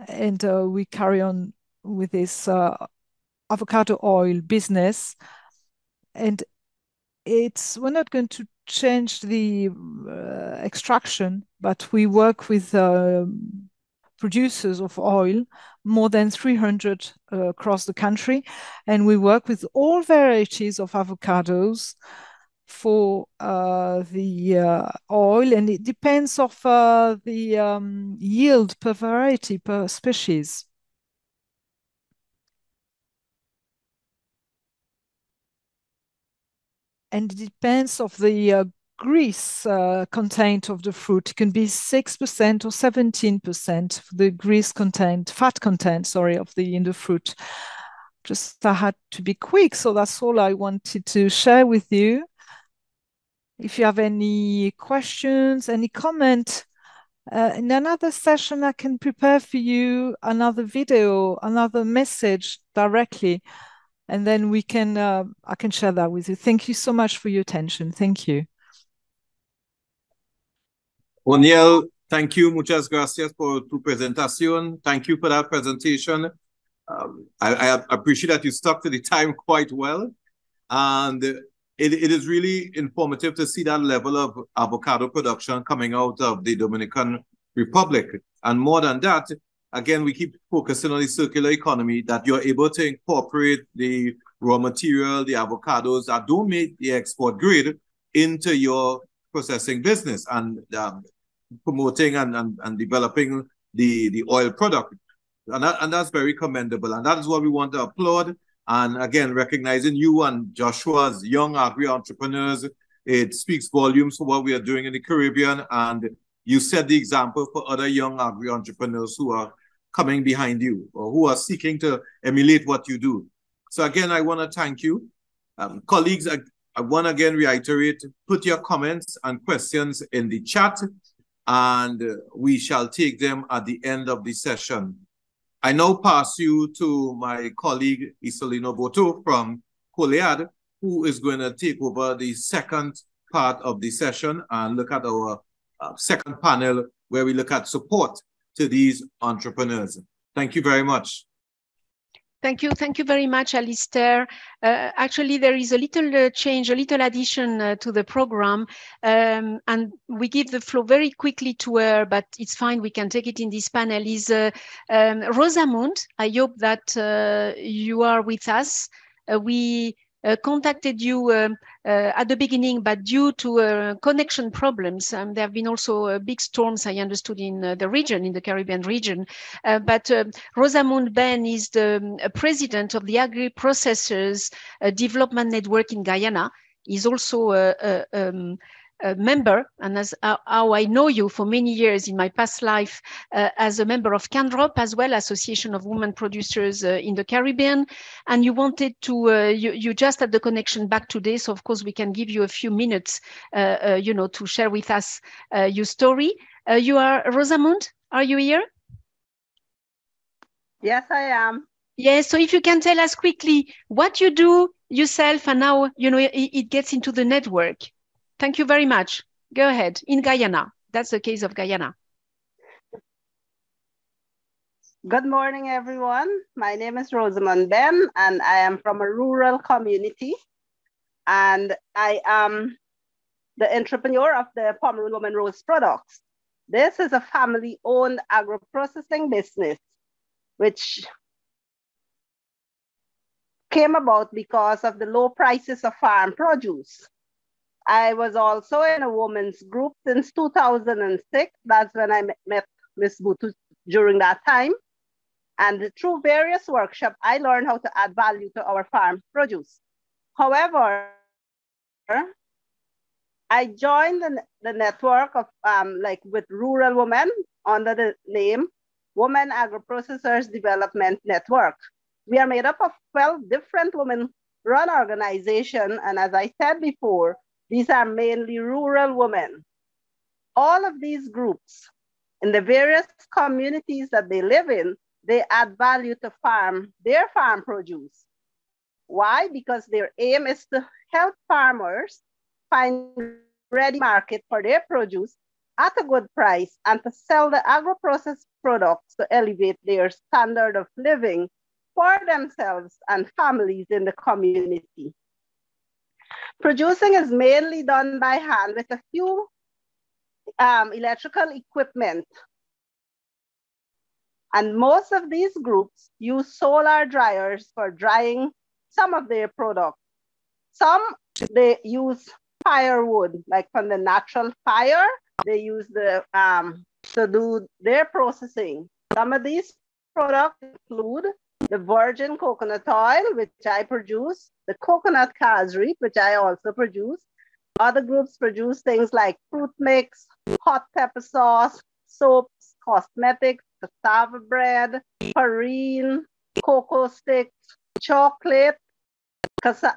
[SPEAKER 7] and we carry on with this avocado oil business. And we're not going to change the extraction, but we work with producers of oil, more than 300 across the country, and we work with all varieties of avocados for the oil, and it depends of the yield per variety, per species. and it depends of the grease content of the fruit. It can be 6% or 17% the grease content, fat content, sorry, in the fruit. Just I had to be quick, so that's all I wanted to share with you. If you have any questions, any comment, in another session, I can prepare for you another video, another message directly, and then we can I can share that with you. Thank you so much for your attention. Thank you.
[SPEAKER 2] Oniel, thank you. Muchas gracias por tu presentación. Thank you for that presentation. I appreciate that you stuck to the time quite well. And it is really informative to see that level of avocado production coming out of the Dominican Republic. And more than that, again, we keep focusing on the circular economy, that you're able to incorporate the raw material, the avocados that don't make the export grade into your processing business and promoting and developing the oil product. And that's very commendable. And that is what we want to applaud. And again, recognizing you and Joshua as young agri-entrepreneurs, it speaks volumes for what we are doing in the Caribbean. And you set the example for other young agri-entrepreneurs who are coming behind you or who are seeking to emulate what you do. So again, I want to thank you. Colleagues, I want to again reiterate, put your comments and questions in the chat, and we shall take them at the end of the session. I now pass you to my colleague, Isolina BOTO from COLEAD, who is going to take over the second part of the session and look at our second panel, where we look at support to these entrepreneurs. Thank you very much.
[SPEAKER 1] Thank you. Thank you very much, Allister. Actually, there is a little change, a little addition to the program, and we give the floor very quickly to her, but it's fine. We can take it in this panel. Is Rosamund. I hope that you are with us. We contacted you at the beginning, but due to connection problems, there have been also big storms, I understood, in the region, in the Caribbean region. But Rosamund BENN is the president of the Agro-processors Development Network in Guyana. He's also a member, and as how I know you for many years in my past life, as a member of CANDROP, as well, Association of Women Producers in the Caribbean. And you wanted to, you just had the connection back today, so of course we can give you a few minutes, you know, to share with us your story. You are Rosamund, are you here?
[SPEAKER 8] Yes, I am.
[SPEAKER 1] Yes, so if you can tell us quickly what you do yourself and how, you know, it gets into the network. Thank you very much. Go ahead. In Guyana. That's the case of Guyana.
[SPEAKER 8] Good morning, everyone. My name is Rosamund BENN, and I am from a rural community. And I am the entrepreneur of the Pomeroon Women Rose Products. This is a family-owned agro-processing business, which came about because of the low prices of farm produce. I was also in a women's group since 2006. That's when I met Ms. Butu during that time. And through various workshops, I learned how to add value to our farm produce. However, I joined the network of like with rural women under the name Women Agro-processors Development Network. We are made up of 12 different women-run organizations. And as I said before, these are mainly rural women. All of these groups, in the various communities that they live in, they add value to their farm produce. Why? Because their aim is to help farmers find ready market for their produce at a good price and to sell the agro-processed products to elevate their standard of living for themselves and families in the community. Producing is mainly done by hand with a few electrical equipment. And most of these groups use solar dryers for drying some of their products. Some, they use firewood, like from the natural fire, they use the to do their processing. Some of these products include the virgin coconut oil, which I produce, the coconut cashew, which I also produce. Other groups produce things like fruit mix, hot pepper sauce, soaps, cosmetics, cassava bread, farine, cocoa sticks, chocolate,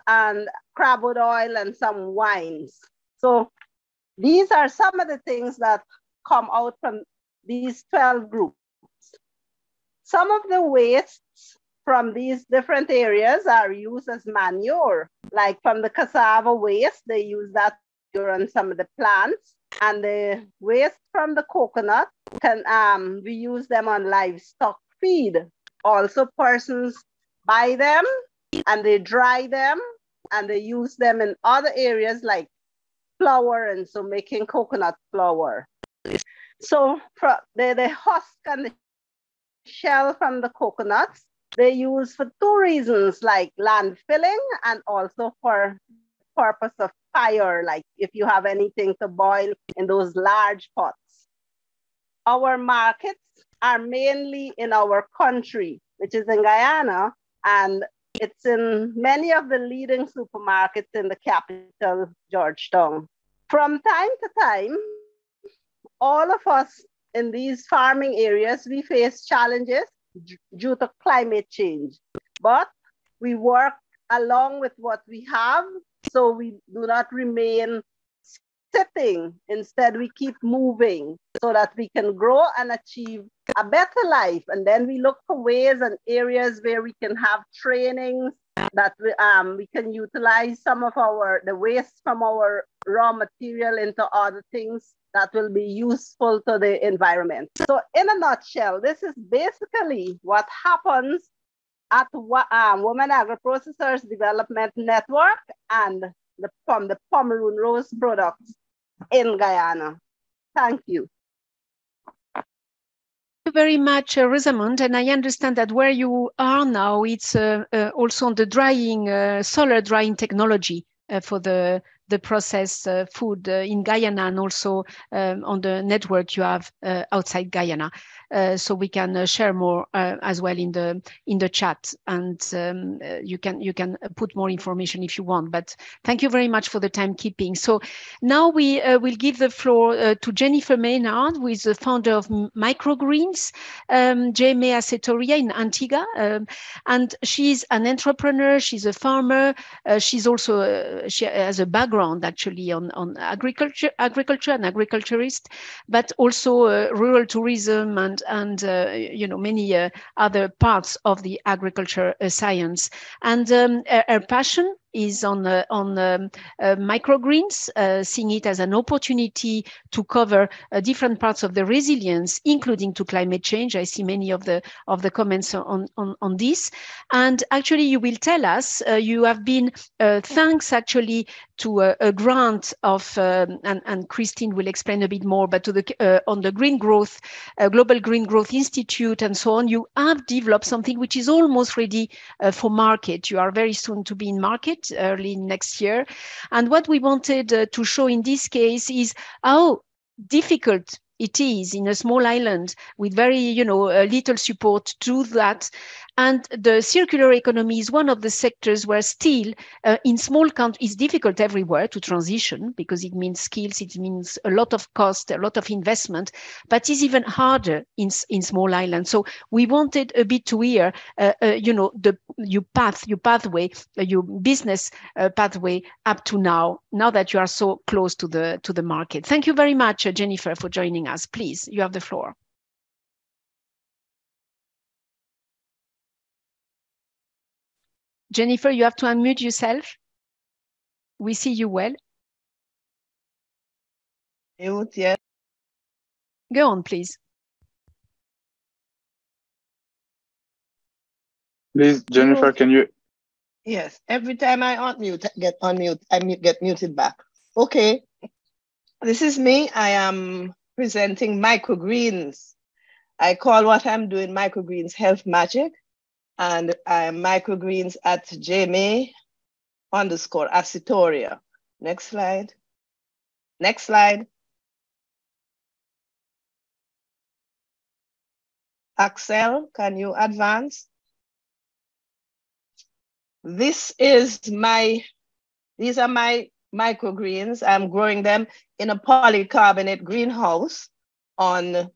[SPEAKER 8] and crabwood oil, and some wines. So these are some of the things that come out from these 12 groups. Some of the wastes from these different areas are used as manure. Like from the cassava waste, they use that on some of the plants. And the waste from the coconut, we use them on livestock feed. Also, persons buy them and they dry them and they use them in other areas like flour, and so making coconut flour. So the husk and the shell from the coconuts, they use for two reasons, like land filling and also for purpose of fire, like if you have anything to boil in those large pots. Our markets are mainly in our country, which is in Guyana, and it's in many of the leading supermarkets in the capital, Georgetown. From time to time, all of us in these farming areas, we face challenges due to climate change, but we work along with what we have, so we do not remain sitting. Instead, we keep moving so that we can grow and achieve a better life. And then we look for ways and areas where we can have trainings that we can utilize some of the waste from our raw material into other things that will be useful to the environment. So in a nutshell, this is basically what happens at Women Agro-Processors Development Network and from the Pomeroon Rose products in Guyana. Thank you.
[SPEAKER 1] Thank you very much, Rosamund. And I understand that where you are now, it's also on the drying, solar drying technology for the processed food in Guyana, and also on the network you have outside Guyana. So we can share more as well in the chat, and you can put more information if you want. But thank you very much for the timekeeping. So now we will give the floor to Jennifer Maynard, who is the founder of Microgreens, JayMay Asetoria in Antigua, and she's an entrepreneur. She's a farmer. She's also she has a background actually on agriculture and agriculturist, but also rural tourism and you know, many other parts of the agriculture science. And her passion is on microgreens, seeing it as an opportunity to cover different parts of the resilience, including to climate change. I see many of the comments on this. And actually, you will tell us, you have been, thanks actually to a grant of, and Christine will explain a bit more, but to the on the Green Growth, Global Green Growth Institute and so on, you have developed something which is almost ready for market. You are very soon to be in market, early next year. And what we wanted to show in this case is how difficult it is in a small island with very, you know, little support to do that. And the circular economy is one of the sectors where still in small countries, it's difficult everywhere to transition because it means skills, it means a lot of cost, a lot of investment, but it's even harder in small islands. So we wanted a bit to hear, you know, your pathway, your business pathway up to now that you are so close to the market. Thank you very much, Jennifer, for joining us. Please, you have the floor. Jennifer, you have to unmute yourself. We see you well.
[SPEAKER 9] Mute, yeah.
[SPEAKER 1] Go on, please.
[SPEAKER 5] Please, Jennifer, can you?
[SPEAKER 9] Yes, every time I unmute, I get muted back. Okay, this is me. I am presenting microgreens. I call what I'm doing microgreens health magic. And I am microgreens at JayMay _Asetoria. Next slide. Next slide. Axel, can you advance? These are my microgreens. I'm growing them in a polycarbonate greenhouse on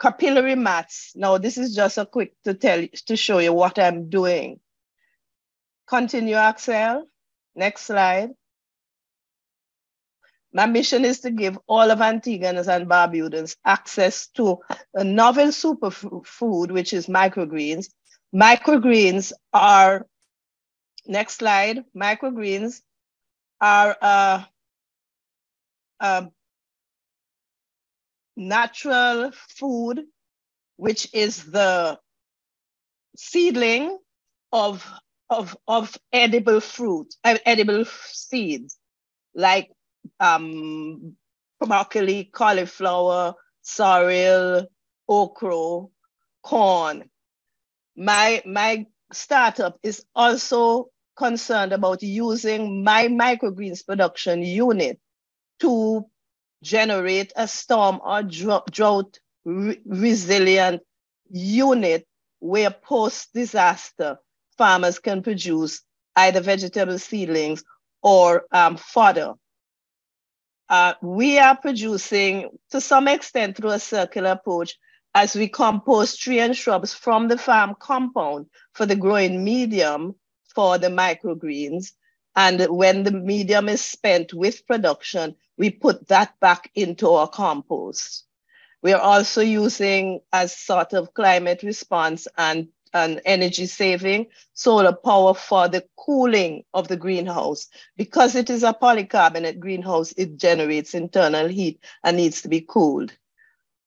[SPEAKER 9] capillary mats. Now, this is just a quick to show you what I'm doing. Continue, Axel. Next slide. My mission is to give all of Antiguans and Barbudans access to a novel superfood, which is microgreens. Microgreens are, next slide, microgreens are a natural food, which is the seedling of edible fruit, edible seeds, like broccoli, cauliflower, sorrel, okra, corn. My startup is also concerned about using my microgreens production unit to generate a storm or drought resilient unit where post-disaster farmers can produce either vegetable seedlings or fodder. We are producing, to some extent, through a circular approach, as we compost tree and shrubs from the farm compound for the growing medium for the microgreens. And when the medium is spent with production, we put that back into our compost. We are also using, as sort of climate response and energy saving, solar power for the cooling of the greenhouse. Because it is a polycarbonate greenhouse, it generates internal heat and needs to be cooled.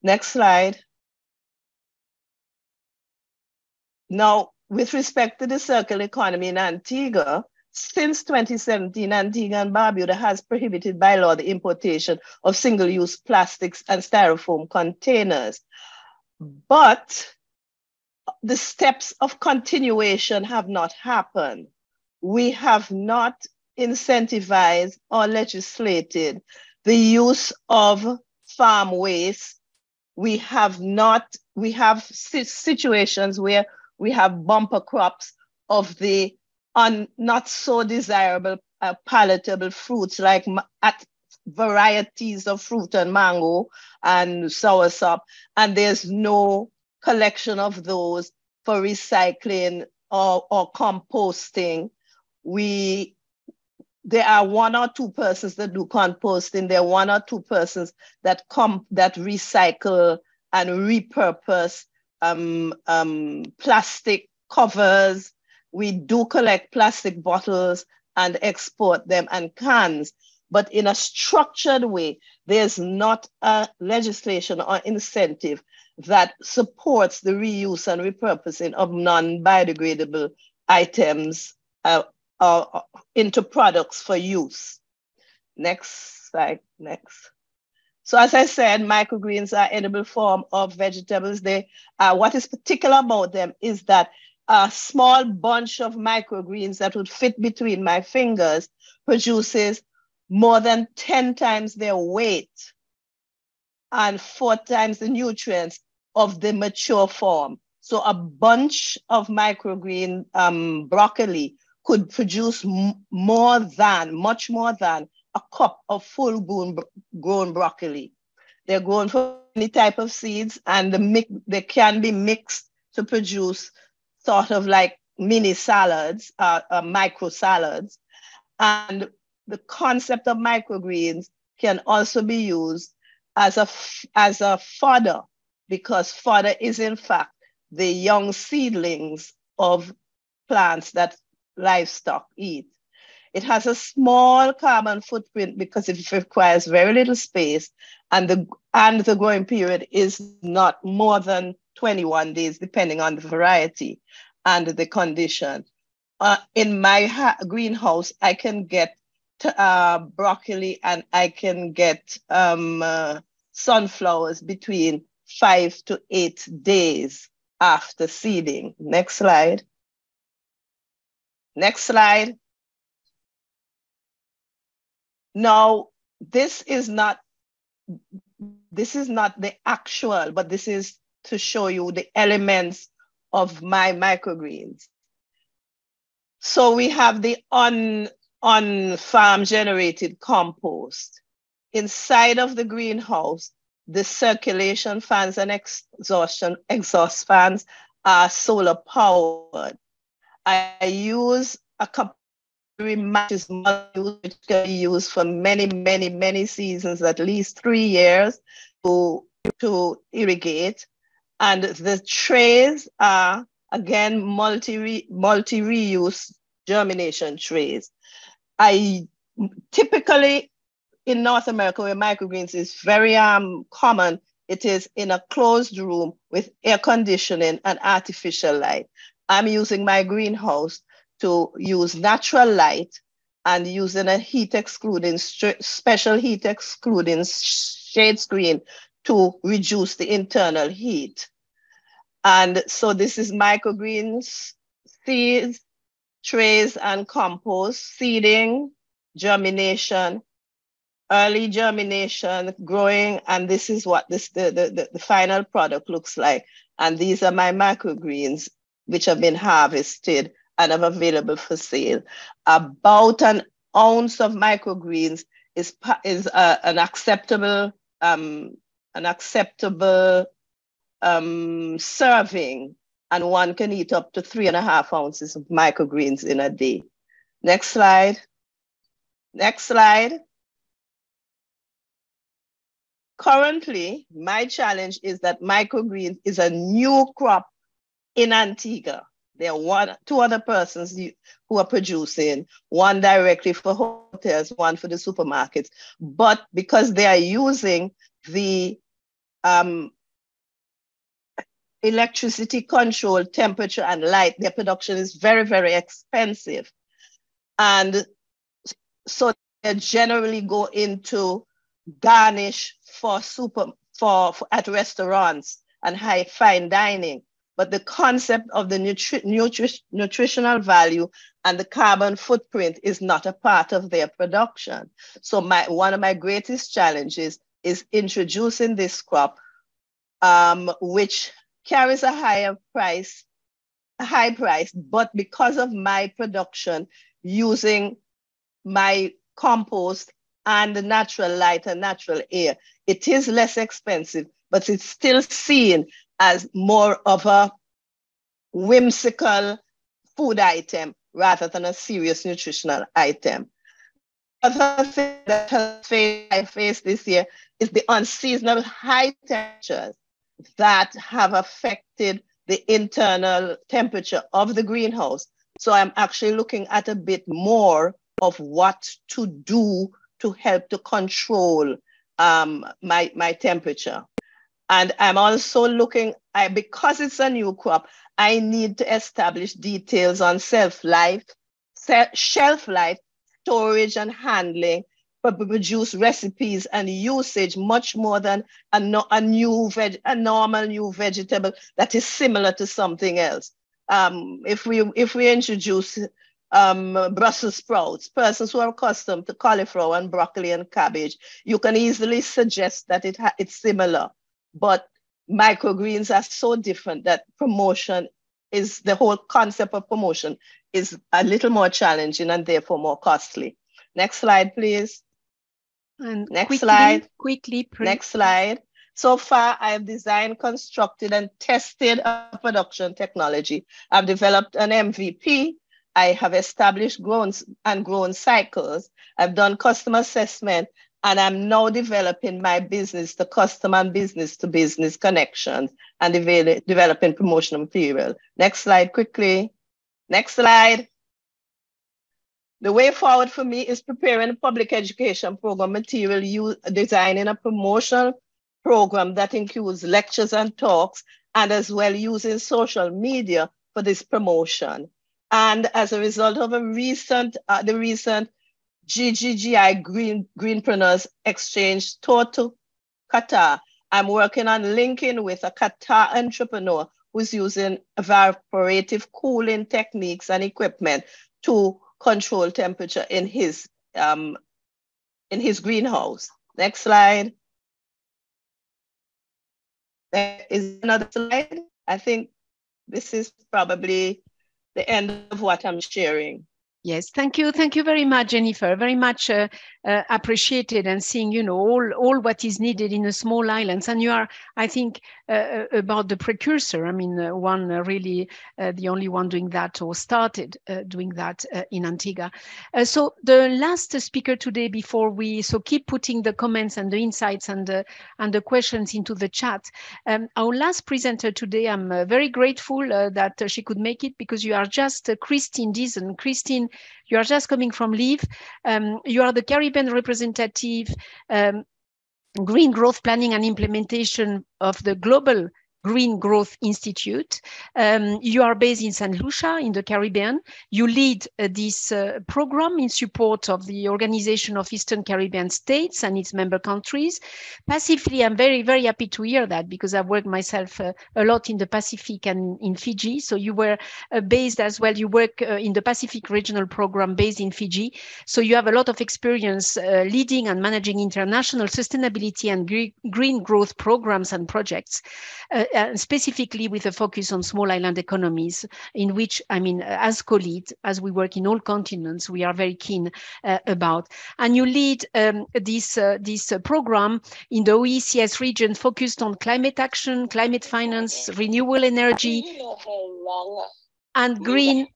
[SPEAKER 9] Next slide. Now, with respect to the circular economy in Antigua, since 2017, Antigua and Barbuda has prohibited by law the importation of single-use plastics and styrofoam containers. But the steps of continuation have not happened. We have not incentivized or legislated the use of farm waste. We have situations where we have bumper crops of the not so desirable palatable fruits, like varieties of fruit and mango and soursop, and there's no collection of those for recycling or composting. There are 1 or 2 persons that do composting. There are 1 or 2 persons that recycle and repurpose plastic covers. We do collect plastic bottles and export them, and cans, but in a structured way. There's not a legislation or incentive that supports the reuse and repurposing of non-biodegradable items into products for use. Next slide, next. So as I said, microgreens are edible form of vegetables. What is particular about them is that a small bunch of microgreens that would fit between my fingers produces more than 10 times their weight and 4 times the nutrients of the mature form. So a bunch of microgreen broccoli could produce much more than a cup of full-grown broccoli. They're grown from any type of seeds, and they can be mixed to produce sort of like mini salads, micro salads. And the concept of microgreens can also be used as a fodder, because fodder is in fact the young seedlings of plants that livestock eat. It has a small carbon footprint because it requires very little space, and the growing period is not more than 21 days, depending on the variety and the condition. In my greenhouse, I can get broccoli and I can get sunflowers between 5 to 8 days after seeding. Next slide. Next slide. Now, this is not the actual, but this is to show you the elements of my microgreens. So we have the on-farm generated compost. Inside of the greenhouse, the circulation fans and exhaust fans are solar powered. I use a couple which can be used for many, many, many seasons, at least 3 years to irrigate. And the trays are, again, multi-reuse germination trays. I typically, in North America, where microgreens is very common, it is in a closed room with air conditioning and artificial light. I'm using my greenhouse to use natural light and using a heat excluding, special heat excluding shade screen to reduce the internal heat. And so this is microgreens, seeds, trays, and compost, seeding, germination, early germination, growing, and this is what the final product looks like. And these are my microgreens, which have been harvested and are available for sale. About an ounce of microgreens is an acceptable serving, and one can eat up to 3.5 ounces of microgreens in a day. Next slide. Next slide. Currently, my challenge is that microgreens is a new crop in Antigua. There are 2 other persons who are producing, one directly for hotels, one for the supermarkets. But because they are using the electricity control, temperature, and light, their production is very, very expensive. And so they generally go into garnish at restaurants and fine dining. But the concept of the nutritional value and the carbon footprint is not a part of their production. So one of my greatest challenges is introducing this crop, which carries a high price, but because of my production using my compost and the natural light and natural air, it is less expensive, but it's still seen as more of a whimsical food item rather than a serious nutritional item. Other thing that I faced this year is the unseasonable high temperatures that have affected the internal temperature of the greenhouse. So I'm actually looking at a bit more of what to do to help to control my temperature. And I'm also looking, because it's a new crop, I need to establish details on shelf life, storage and handling, but produce recipes and usage much more than a normal new vegetable that is similar to something else. If we introduce Brussels sprouts, persons who are accustomed to cauliflower and broccoli and cabbage, you can easily suggest that it's similar. But microgreens are so different that the whole concept of promotion is a little more challenging and therefore more costly. Next slide, please.
[SPEAKER 1] And
[SPEAKER 9] next slide.
[SPEAKER 1] Quickly, please.
[SPEAKER 9] Next slide. So far, I have designed, constructed, and tested a production technology. I've developed an MVP. I have established grown cycles. I've done customer assessment, and I'm now developing my business to customer and business to business connections and developing promotional material. Next slide, quickly. Next slide. The way forward for me is preparing a public education program material, designing a promotional program that includes lectures and talks, and as well using social media for this promotion. And as a result of the recent GGGI Greenpreneurs Exchange tour to Qatar, I'm working on linking with a Qatar entrepreneur who's using evaporative cooling techniques and equipment to control temperature in his greenhouse. Next slide. There is another slide. I think this is probably the end of what I'm sharing.
[SPEAKER 1] Yes, thank you. Thank you very much, Jennifer. Very much appreciated, and seeing, you know, all what is needed in a small islands. And you are, I think, about the precursor. I mean, one really, the only one doing that, or started doing that in Antigua. So the last speaker today, before we, so keep putting the comments and the insights and the questions into the chat. Our last presenter today, I'm very grateful that she could make it, because you are just Christine Deason. Christine, you are just coming from leave. You are the Caribbean representative, Green Growth Planning and Implementation of the Global Green Growth Institute. You are based in St. Lucia in the Caribbean. You lead this program in support of the Organization of Eastern Caribbean States and its member countries. Passively, I'm very, very happy to hear that, because I've worked myself a lot in the Pacific and in Fiji. So you were based as well, you work in the Pacific Regional Program based in Fiji. So you have a lot of experience leading and managing international sustainability and green growth programs and projects. Specifically with a focus on small island economies, in which, I mean, as COLEAD, as we work in all continents, we are very keen about. And you lead this program in the OECS region, focused on climate action, climate finance, renewable energy, and green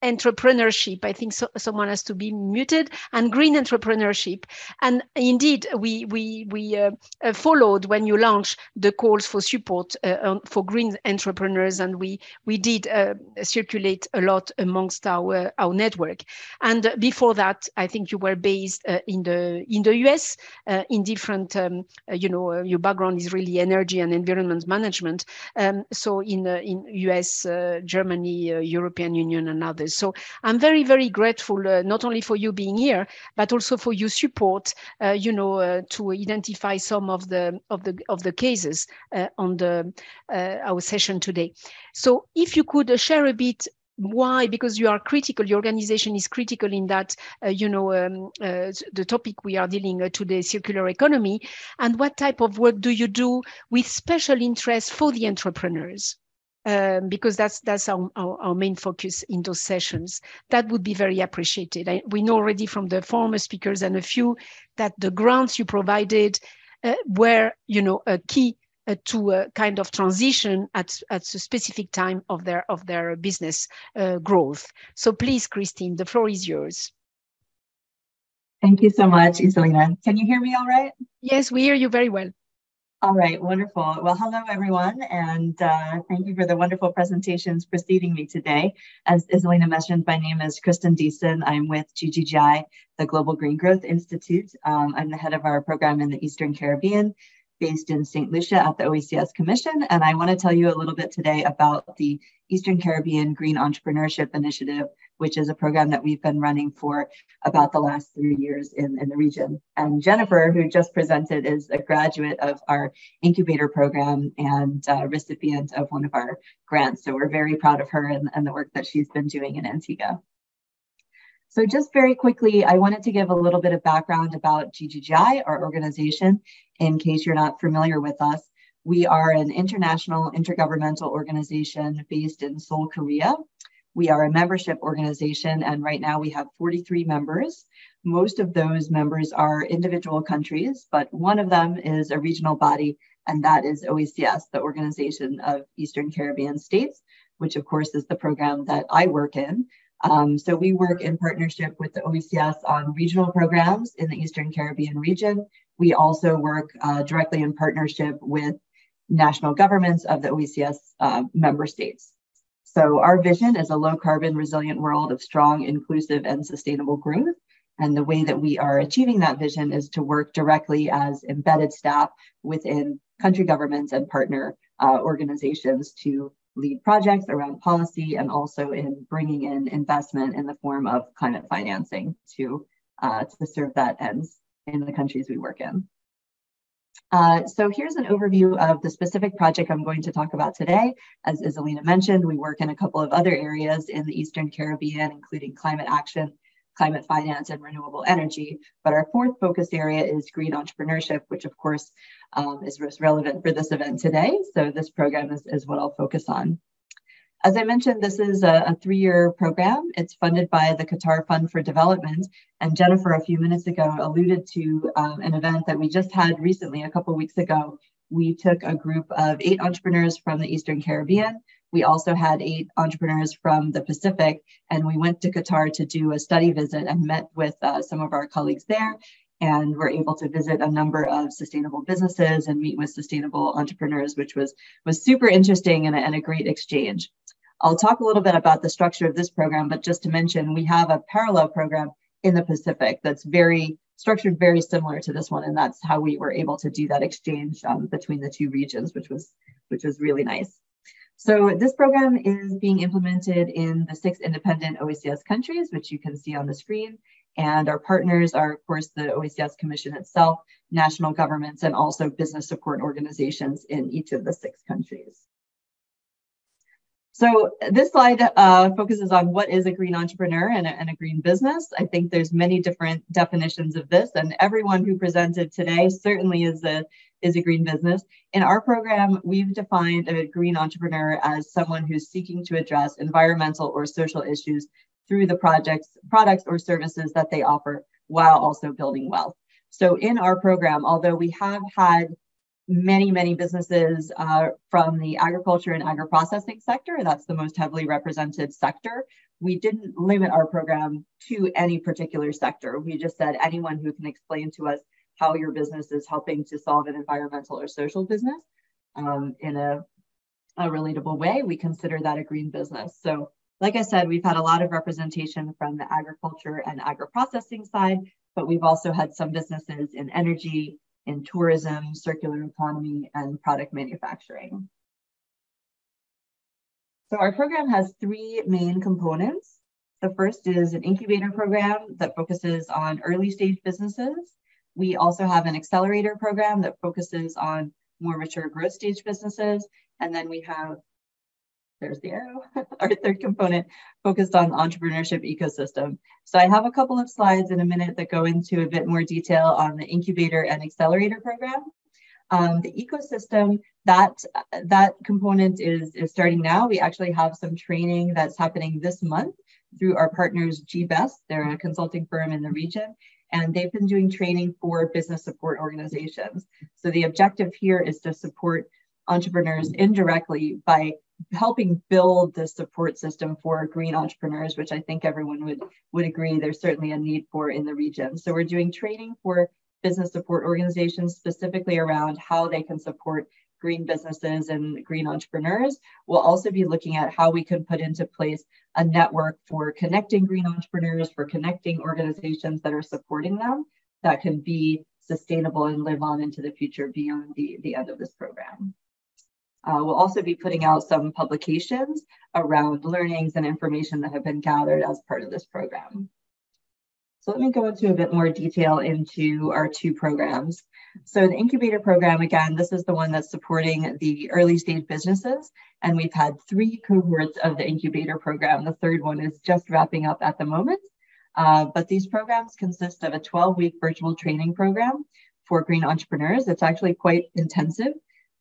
[SPEAKER 1] entrepreneurship. I think someone has to be muted. And green entrepreneurship. And indeed, we followed when you launched the calls for support for green entrepreneurs, and we did circulate a lot amongst our network. And before that, I think you were based in the US in different, you know, your background is really energy and environment management. So in US, Germany, European Union, and others. So I'm very, very grateful, not only for you being here, but also for your support, you know, to identify some of the cases on our session today. So if you could share a bit why, because you are critical, your organization is critical in that, you know, the topic we are dealing today, circular economy, and what type of work do you do with special interest for the entrepreneurs? Because that's our main focus in those sessions. That would be very appreciated. We know already from the former speakers and a few that the grants you provided were, you know, a key to a kind of transition at a specific time of their business growth. So please, Christine, the floor is yours.
[SPEAKER 10] Thank you so much, Isolina. Can you hear me all right?
[SPEAKER 1] Yes, we hear you very well.
[SPEAKER 10] All right, wonderful. Well, hello, everyone, and thank you for the wonderful presentations preceding me today. As Isolina mentioned, my name is Kristen Deason. I'm with GGGI, the Global Green Growth Institute. I'm the head of our program in the Eastern Caribbean, based in St. Lucia at the OECS Commission, and I want to tell you a little bit today about the Eastern Caribbean Green Entrepreneurship Initiative, which is a program that we've been running for about the last 3 years in the region. And Jennifer, who just presented, is a graduate of our incubator program and recipient of one of our grants. So we're very proud of her and the work that she's been doing in Antigua. So just very quickly, I wanted to give a little bit of background about GGGI, our organization, in case you're not familiar with us. We are an international intergovernmental organization based in Seoul, Korea. We are a membership organization, and right now we have 43 members. Most of those members are individual countries, but one of them is a regional body, and that is OECS, the Organization of Eastern Caribbean States, which of course is the program that I work in. So we work in partnership with the OECS on regional programs in the Eastern Caribbean region. We also work directly in partnership with national governments of the OECS member states. So our vision is a low carbon resilient world of strong, inclusive, and sustainable growth. And the way that we are achieving that vision is to work directly as embedded staff within country governments and partner organizations to lead projects around policy and also in bringing in investment in the form of climate financing to serve that ends in the countries we work in. So here's an overview of the specific project I'm going to talk about today. As Isolina mentioned, we work in a couple of other areas in the Eastern Caribbean, including climate action, climate finance, and renewable energy. But our fourth focus area is green entrepreneurship, which of course is most relevant for this event today. So this program is what I'll focus on. As I mentioned, this is a 3-year program. It's funded by the Qatar Fund for Development. And Jennifer, a few minutes ago, alluded to an event that we just had recently, a couple of weeks ago. We took a group of 8 entrepreneurs from the Eastern Caribbean. We also had 8 entrepreneurs from the Pacific, and we went to Qatar to do a study visit and met with some of our colleagues there. And we're able to visit a number of sustainable businesses and meet with sustainable entrepreneurs, which was super interesting and a great exchange. I'll talk a little bit about the structure of this program, but just to mention, we have a parallel program in the Pacific that's structured very similar to this one, and that's how we were able to do that exchange between the 2 regions, which was really nice. So this program is being implemented in the 6 independent OECS countries, which you can see on the screen. And our partners are, of course, the OECS Commission itself, national governments, and also business support organizations in each of the 6 countries. So this slide focuses on what is a green entrepreneur and a green business. I think there's many different definitions of this, and everyone who presented today certainly is a green business. In our program, we've defined a green entrepreneur as someone who's seeking to address environmental or social issues through the products or services that they offer while also building wealth. So in our program, although we have had many businesses from the agriculture and agro-processing sector, that's the most heavily represented sector, we didn't limit our program to any particular sector. We just said anyone who can explain to us how your business is helping to solve an environmental or social business in a relatable way, we consider that a green business. So like I said, we've had a lot of representation from the agriculture and agro-processing side, but we've also had some businesses in energy, in tourism, circular economy, and product manufacturing. So our program has 3 main components. The first is an incubator program that focuses on early stage businesses. We also have an accelerator program that focuses on more mature growth stage businesses. And then we have, there's the arrow, our third component focused on entrepreneurship ecosystem. So I have a couple of slides in a minute that go into a bit more detail on the incubator and accelerator program. The ecosystem, that component is starting now. We actually have some training that's happening this month through our partners GBEST. They're a consulting firm in the region, and they've been doing training for business support organizations. So the objective here is to support entrepreneurs indirectly by helping build the support system for green entrepreneurs, which I think everyone would agree there's certainly a need for in the region. So we're doing training for business support organizations specifically around how they can support green businesses and green entrepreneurs. We'll also be looking at how we can put into place a network for connecting green entrepreneurs, for connecting organizations that are supporting them that can be sustainable and live on into the future beyond the end of this program. We'll also be putting out some publications around learnings and information that have been gathered as part of this program. So let me go into a bit more detail into our 2 programs. So the incubator program, again, this is the one that's supporting the early stage businesses. And we've had 3 cohorts of the incubator program. The 3rd one is just wrapping up at the moment. But these programs consist of a 12-week virtual training program for green entrepreneurs. It's actually quite intensive,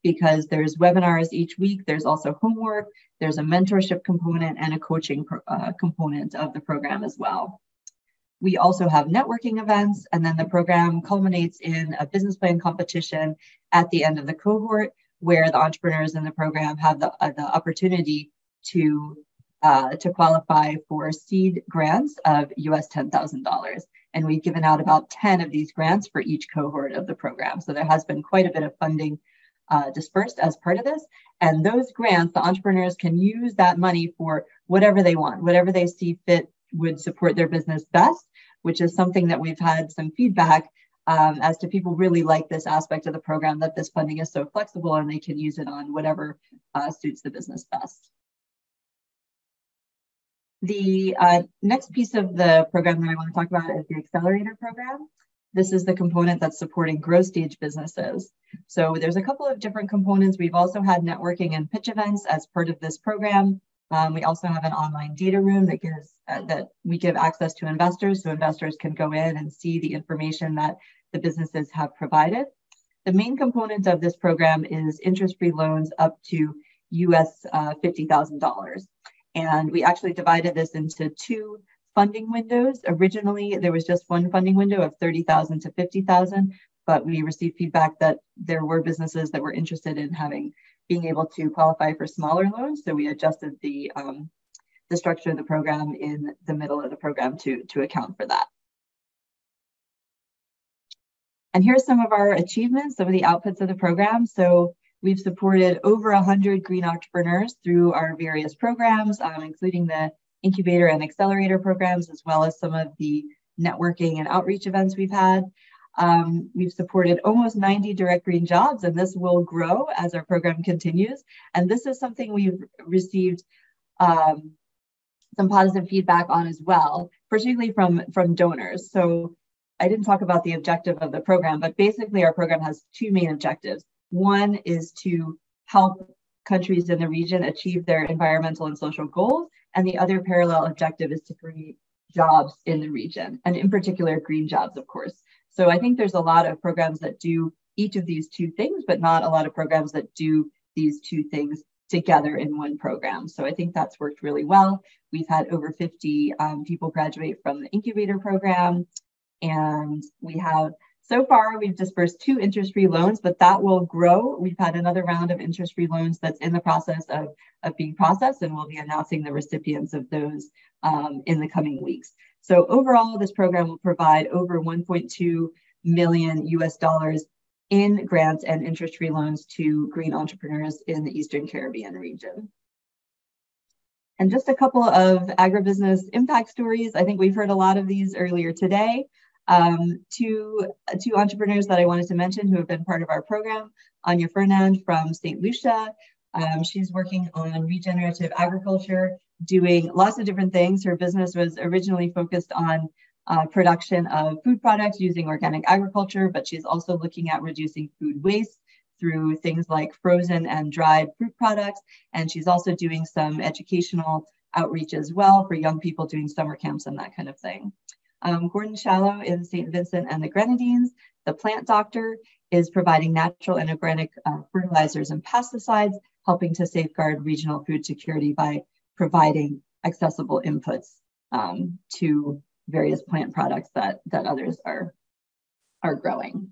[SPEAKER 10] because there's webinars each week, there's also homework, there's a mentorship component and a coaching component of the program as well. We also have networking events, and then the program culminates in a business plan competition at the end of the cohort, where the entrepreneurs in the program have the opportunity to qualify for seed grants of US $10,000. And we've given out about 10 of these grants for each cohort of the program. So there has been quite a bit of funding dispersed as part of this. And those grants, the entrepreneurs can use that money for whatever they want, whatever they see fit would support their business best, which is something that we've had some feedback as to people really like this aspect of the program, that this funding is so flexible and they can use it on whatever suits the business best. The next piece of the program that I want to talk about is the accelerator program. This is the component that's supporting growth stage businesses. So there's a couple of different components. We've also had networking and pitch events as part of this program. We also have an online data room that we give access to investors, so investors can go in and see the information that the businesses have provided. The main component of this program is interest-free loans up to US $50,000. And we actually divided this into two funding windows. Originally, there was just one funding window of 30,000 to 50,000, but we received feedback that there were businesses that were interested in being able to qualify for smaller loans. So we adjusted the structure of the program in the middle of the program to account for that. And here's some of our achievements, some of the outputs of the program. So we've supported over 100 green entrepreneurs through our various programs, including the incubator and accelerator programs, as well as some of the networking and outreach events we've had. We've supported almost 90 direct green jobs, and this will grow as our program continues. And this is something we've received some positive feedback on as well, particularly from donors. So I didn't talk about the objective of the program, but basically our program has two main objectives. One is to help countries in the region achieve their environmental and social goals, and the other parallel objective is to create jobs in the region, and in particular, green jobs, of course. So I think there's a lot of programs that do each of these two things, but not a lot of programs that do these two things together in one program. So I think that's worked really well. We've had over 50 people graduate from the incubator program, and so far we've dispersed 2 interest-free loans, but that will grow. We've had another round of interest-free loans that's in the process of being processed, and we'll be announcing the recipients of those in the coming weeks. So overall, this program will provide over 1.2 million US dollars in grants and interest-free loans to green entrepreneurs in the Eastern Caribbean region. And just a couple of agribusiness impact stories. I think we've heard a lot of these earlier today. Two entrepreneurs that I wanted to mention who have been part of our program, Anya Fernand from St. Lucia. She's working on regenerative agriculture, doing lots of different things. Her business was originally focused on production of food products using organic agriculture, but she's also looking at reducing food waste through things like frozen and dried fruit products. And she's also doing some educational outreach as well for young people doing summer camps and that kind of thing. Gordon Shallow in St. Vincent and the Grenadines, the plant doctor, is providing natural and organic fertilizers and pesticides, helping to safeguard regional food security by providing accessible inputs to various plant products that others are growing.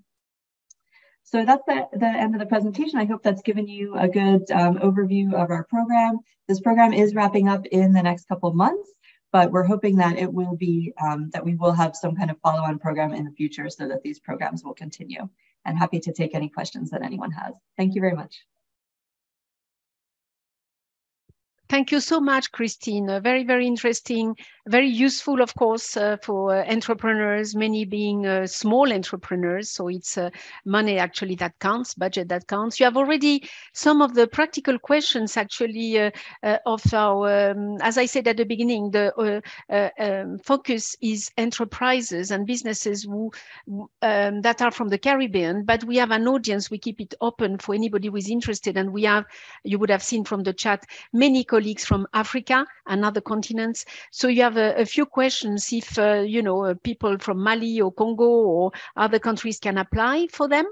[SPEAKER 10] So that's the end of the presentation. I hope that's given you a good overview of our program. This program is wrapping up in the next couple of months, but we're hoping that it will be, that we will have some kind of follow-on program in the future so that these programs will continue. And happy to take any questions that anyone has. Thank you very much.
[SPEAKER 1] Thank you so much, Christine. Very, very interesting, very useful, of course, for entrepreneurs, many being small entrepreneurs. So it's money actually that counts, budget that counts. You have already some of the practical questions actually of our, as I said at the beginning, the focus is enterprises and businesses who that are from the Caribbean, but we have an audience, we keep it open for anybody who is interested. And we have, you would have seen from the chat, many colleagues from Africa and other continents. So you have a few questions if, you know, people from Mali or Congo or other countries can apply for them.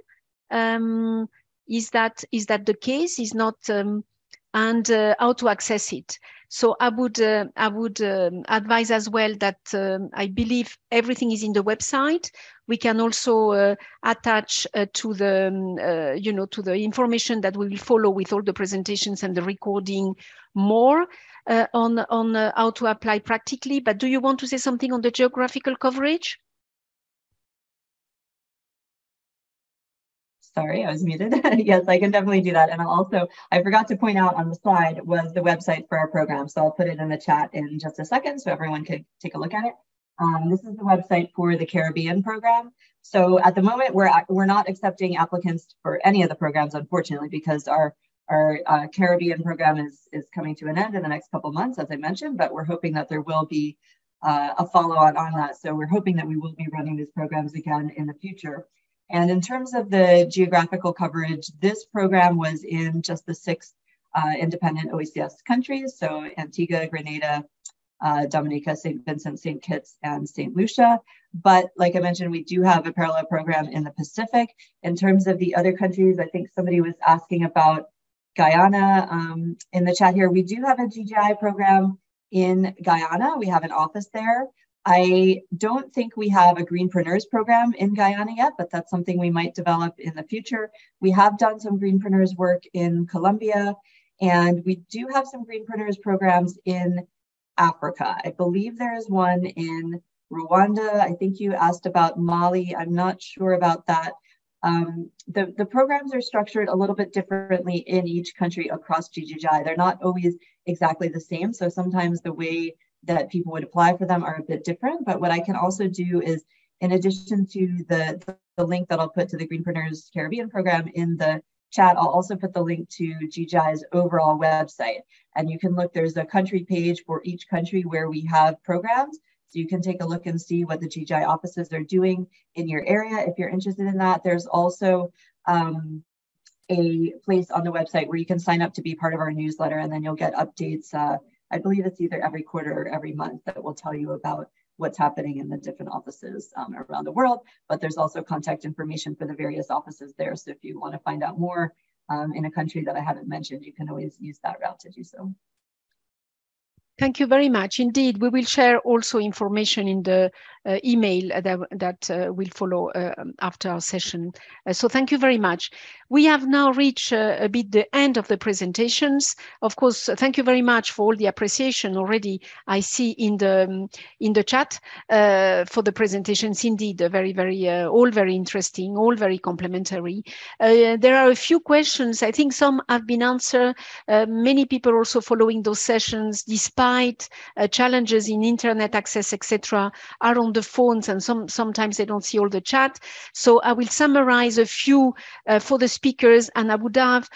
[SPEAKER 1] Is that the case? Is not, and how to access it? So I would advise as well that I believe everything is in the website. We can also attach to the you know, to the information that we will follow with all the presentations and the recording more on how to apply practically. But do you want to say something on the geographical coverage?
[SPEAKER 10] Sorry, I was muted. Yes, I can definitely do that. And I'll also, I forgot to point out on the slide was the website for our program. So I'll put it in the chat in just a second so everyone can take a look at it. This is the website for the Caribbean program. So at the moment, we're not accepting applicants for any of the programs, unfortunately, because our Caribbean program is coming to an end in the next couple of months, as I mentioned, but we're hoping that there will be a follow-on on that. So we're hoping that we will be running these programs again in the future. And in terms of the geographical coverage, this program was in just the 6 independent OECS countries. So Antigua, Grenada, Dominica, St. Vincent, St. Kitts, and St. Lucia. But like I mentioned, we do have a parallel program in the Pacific. In terms of the other countries, I think somebody was asking about Guyana in the chat here. We do have a GGI program in Guyana. We have an office there. I don't think we have a Greenpreneurs program in Guyana yet, but that's something we might develop in the future. We have done some Greenpreneurs work in Colombia, and we do have some Greenpreneurs programs in Africa. I believe there is one in Rwanda. I think you asked about Mali. I'm not sure about that. The programs are structured a little bit differently in each country across GGI. They're not always exactly the same. So sometimes the way that people would apply for them are a bit different. But what I can also do is, in addition to the link that I'll put to the Greenpreneurs Caribbean program in the chat, I'll also put the link to GGI's overall website. And you can look, there's a country page for each country where we have programs. So you can take a look and see what the GGI offices are doing in your area if you're interested in that. There's also a place on the website where you can sign up to be part of our newsletter, and then you'll get updates. I believe it's either every quarter or every month that will tell you about what's happening in the different offices around the world. But there's also contact information for the various offices there. So if you want to find out more in a country that I haven't mentioned, you can always use that route to do so.
[SPEAKER 1] Thank you very much. Indeed, we will share also information in the email that will follow after our session. So thank you very much. We have now reached a bit the end of the presentations. Of course, thank you very much for all the appreciation already I see in the chat for the presentations. Indeed, all very interesting, all very complementary. There are a few questions. I think some have been answered. Many people also following those sessions, despite challenges in internet access, etc., are on the phones, and sometimes they don't see all the chat. So I will summarize a few for the speakers, and I would have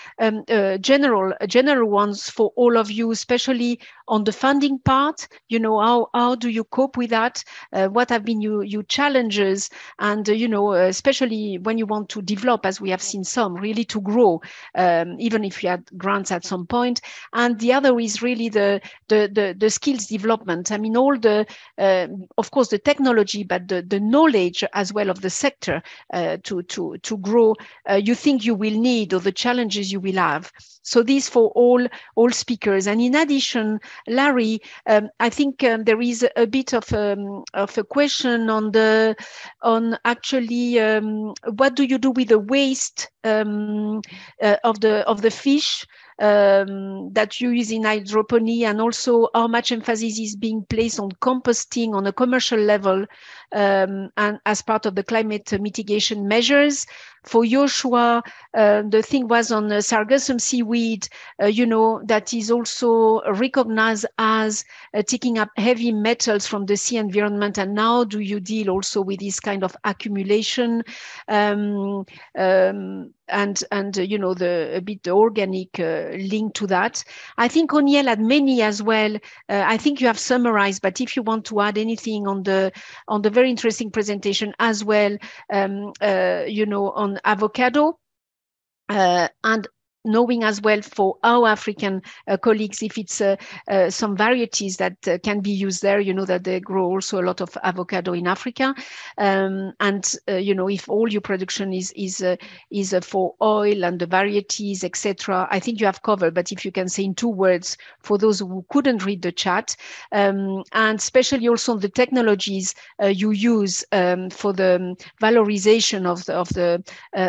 [SPEAKER 1] general ones for all of you, especially on the funding part. You know, how do you cope with that? What have been your challenges? And you know, especially when you want to develop, as we have seen some, really to grow, even if you had grants at some point. And the other is really the skills development. I mean, all the, of course, the technology, but the knowledge as well of the sector to grow. You think you will need, or the challenges you will have. So these for all speakers. And in addition, Larry, I think there is a bit of a question on actually what do you do with the waste of the fish that you use in hydroponics, and also how much emphasis is being placed on composting on a commercial level and as part of the climate mitigation measures. For Joshua, the thing was on sargassum seaweed, you know, that is also recognized as taking up heavy metals from the sea environment. And now do you deal also with this kind of accumulation and you know, a bit the organic link to that? I think Oniel had many as well. I think you have summarized, but if you want to add anything on the very interesting presentation as well, you know, on avocado, and knowing as well for our African colleagues, if it's some varieties that can be used there, you know, that they grow also a lot of avocado in Africa. And, you know, if all your production is for oil and the varieties, etc., I think you have covered, but if you can say in 2 words for those who couldn't read the chat, and especially also the technologies you use for the valorization of the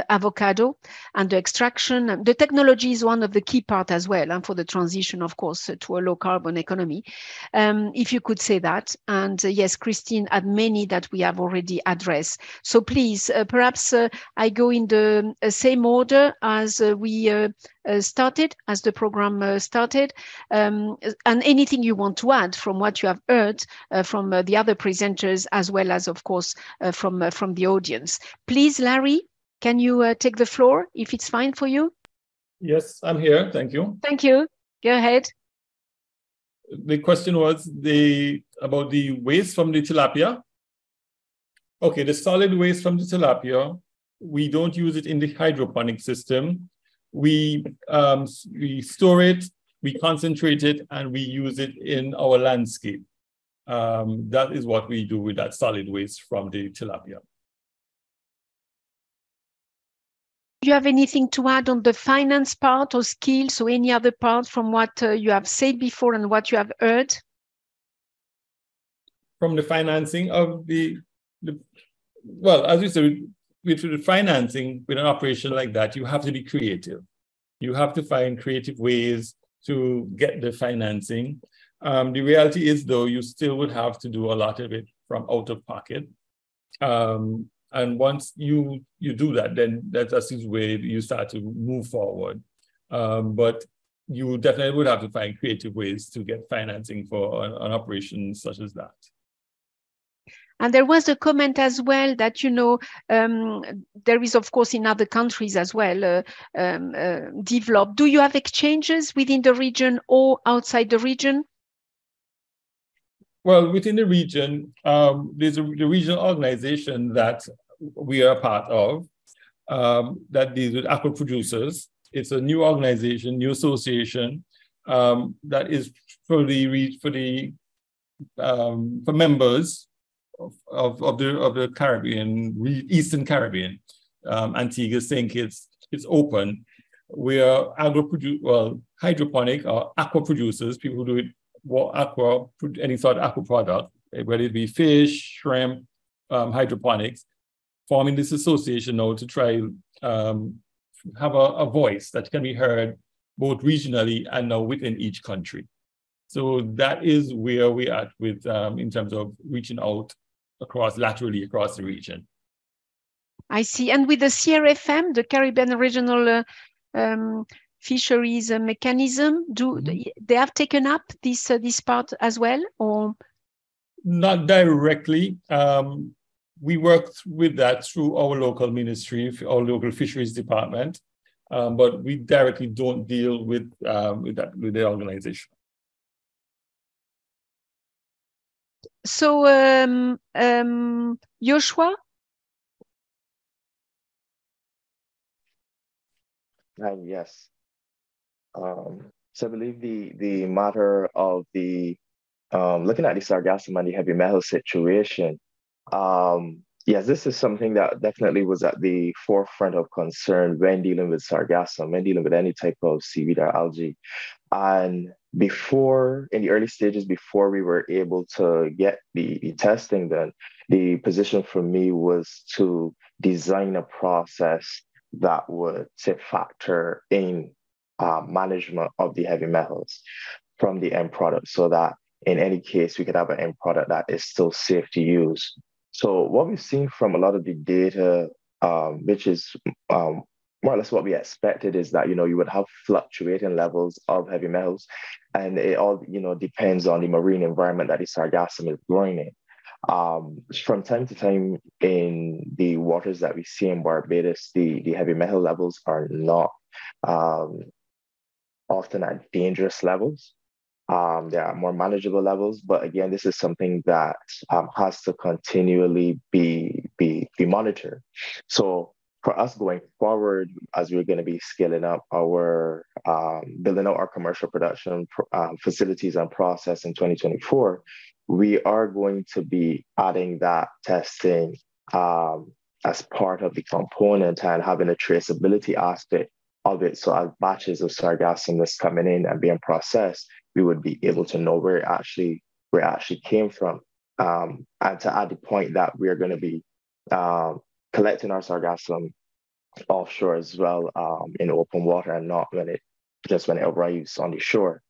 [SPEAKER 1] avocado and the extraction. The technology is one of the key part as well, and for the transition, of course, to a low carbon economy. If you could say that. And yes, Christine had many that we have already addressed. So please, perhaps I go in the same order as we started, as the program started, and anything you want to add from what you have heard from the other presenters, as well as, of course, from the audience. Please, Larry, can you take the floor if it's fine for you?
[SPEAKER 3] Yes, I'm here. Thank you.
[SPEAKER 1] Thank you. Go ahead.
[SPEAKER 3] The question was about the waste from the tilapia. Okay, the solid waste from the tilapia, we don't use it in the hydroponic system. We store it, we concentrate it, and we use it in our landscape. That is what we do with that solid waste from the tilapia.
[SPEAKER 1] you have anything to add on the finance part or skills or any other part from what you have said before and what you have heard?
[SPEAKER 3] From the financing of well, as you said, with the financing, with an operation like that, you have to be creative. You have to find creative ways to get the financing. The reality is, though, you still would have to do a lot of it from out of pocket. And once you do that, then that's the way you start to move forward. But you definitely would have to find creative ways to get financing for an operation such as that.
[SPEAKER 1] And there was a comment as well that, you know, there is, of course, in other countries as well, developed. Do you have exchanges within the region or outside the region?
[SPEAKER 3] Well, within the region, there's the regional organization that we are a part of that deals with agro-producers. It's a new organization, new association that is for members of the Caribbean, Eastern Caribbean. Antigua, St. Kitts, it's open. We are hydroponic or aqua producers, people who do it, any sort of aqua product, whether it be fish, shrimp, hydroponics, forming this association now to try have a voice that can be heard both regionally and now within each country. So that is where we're at with in terms of reaching out laterally across the region.
[SPEAKER 1] I see. And with the CRFM, the Caribbean Regional Fisheries Mechanism, they have taken up this part as well, or
[SPEAKER 3] not directly? We worked with that through our local ministry, our local fisheries department, but we directly don't deal with the organization.
[SPEAKER 1] So, Joshua?
[SPEAKER 4] Yes. So I believe the matter of the looking at the sargassum and the heavy metal situation, yes, this is something that definitely was at the forefront of concern when dealing with sargassum, when dealing with any type of seaweed or algae. And in the early stages, before we were able to get the testing done, the position for me was to design a process that would factor in management of the heavy metals from the end product, so that in any case, we could have an end product that is still safe to use. So what we've seen from a lot of the data, which is more or less what we expected, is that, you would have fluctuating levels of heavy metals, and it all, depends on the marine environment that the sargassum is growing in. From time to time in the waters that we see in Barbados, the heavy metal levels are not often at dangerous levels. There are more manageable levels, but again, this is something that has to continually be monitored. So for us going forward, as we're going to be scaling up our building out our commercial production facilities and process in 2024, we are going to be adding that testing as part of the component and having a traceability aspect of it. So as batches of sargassum is coming in and being processed, we would be able to know where it actually came from. And to add the point that we are going to be collecting our sargassum offshore as well, in open water, and not when it arrives on the shore.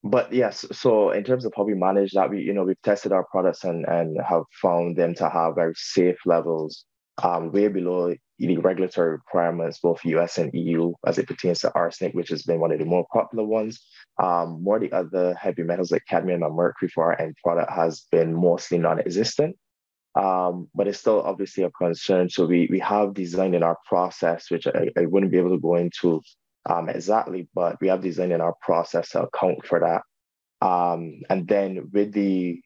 [SPEAKER 4] But yes, so in terms of how we manage that, we've tested our products and have found them to have very safe levels, way below the regulatory requirements, both US and EU, as it pertains to arsenic, which has been one of the more popular ones. More the other heavy metals like cadmium and mercury for our end product has been mostly non-existent. But it's still obviously a concern. So we have designed in our process, which I wouldn't be able to go into exactly, but we have designed in our process to account for that. And then with the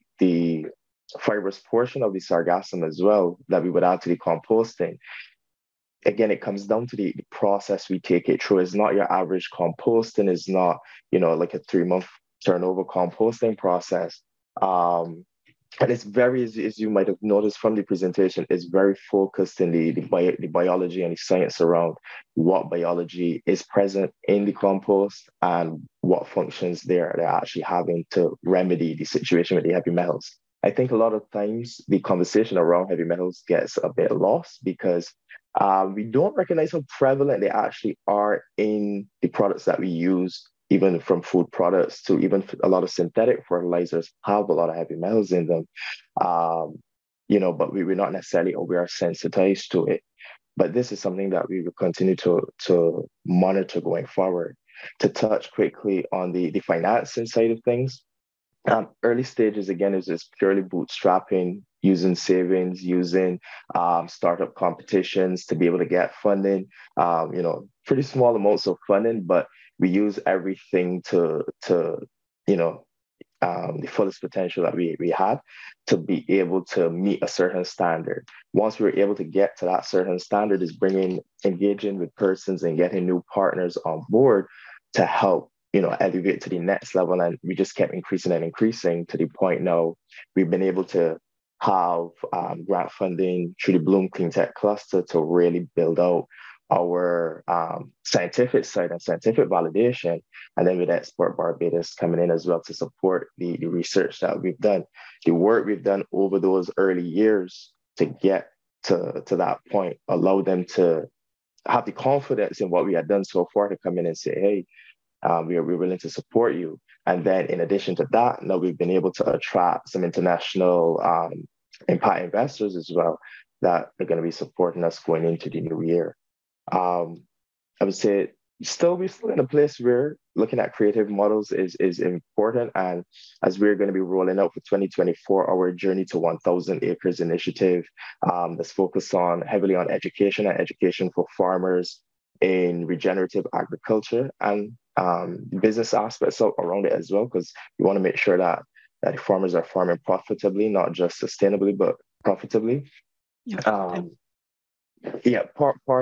[SPEAKER 4] fibrous portion of the sargassum as well that we would add to the composting, again, it comes down to the process we take it through. It's not your average composting. It's not, like a 3-month turnover composting process. And it's very, as you might have noticed from the presentation, it's very focused in the biology and the science around what biology is present in the compost and what functions they're actually having to remedy the situation with the heavy metals. I think a lot of times the conversation around heavy metals gets a bit lost because we don't recognize how prevalent they actually are in the products that we use, even from food products to even a lot of synthetic fertilizers have a lot of heavy metals in them. But we're not necessarily aware or sensitized to it. But this is something that we will continue to monitor going forward. To touch quickly on the financing side of things, early stages, again, is just purely bootstrapping, using savings, using startup competitions to be able to get funding, pretty small amounts of funding, but we use everything to the fullest potential that we have to be able to meet a certain standard. Once we're able to get to that certain standard is engaging with persons and getting new partners on board to help elevate to the next level. And we just kept increasing and increasing to the point now we've been able to have grant funding through the Bloom Clean Tech Cluster to really build out our scientific side and scientific validation. And then with Export Barbados coming in as well to support the research that we've done, the work we've done over those early years to get to that point, allow them to have the confidence in what we had done so far to come in and say, hey, we're willing to support you. And then in addition to that, now we've been able to attract some international impact investors as well that are going to be supporting us going into the new year. I would say we're still in a place where looking at creative models is important. And as we're going to be rolling out for 2024, our Journey to 1,000 Acres initiative that's focused heavily on education and education for farmers in regenerative agriculture and business aspects around it as well, because we want to make sure that the farmers are farming profitably, not just sustainably, but profitably. Part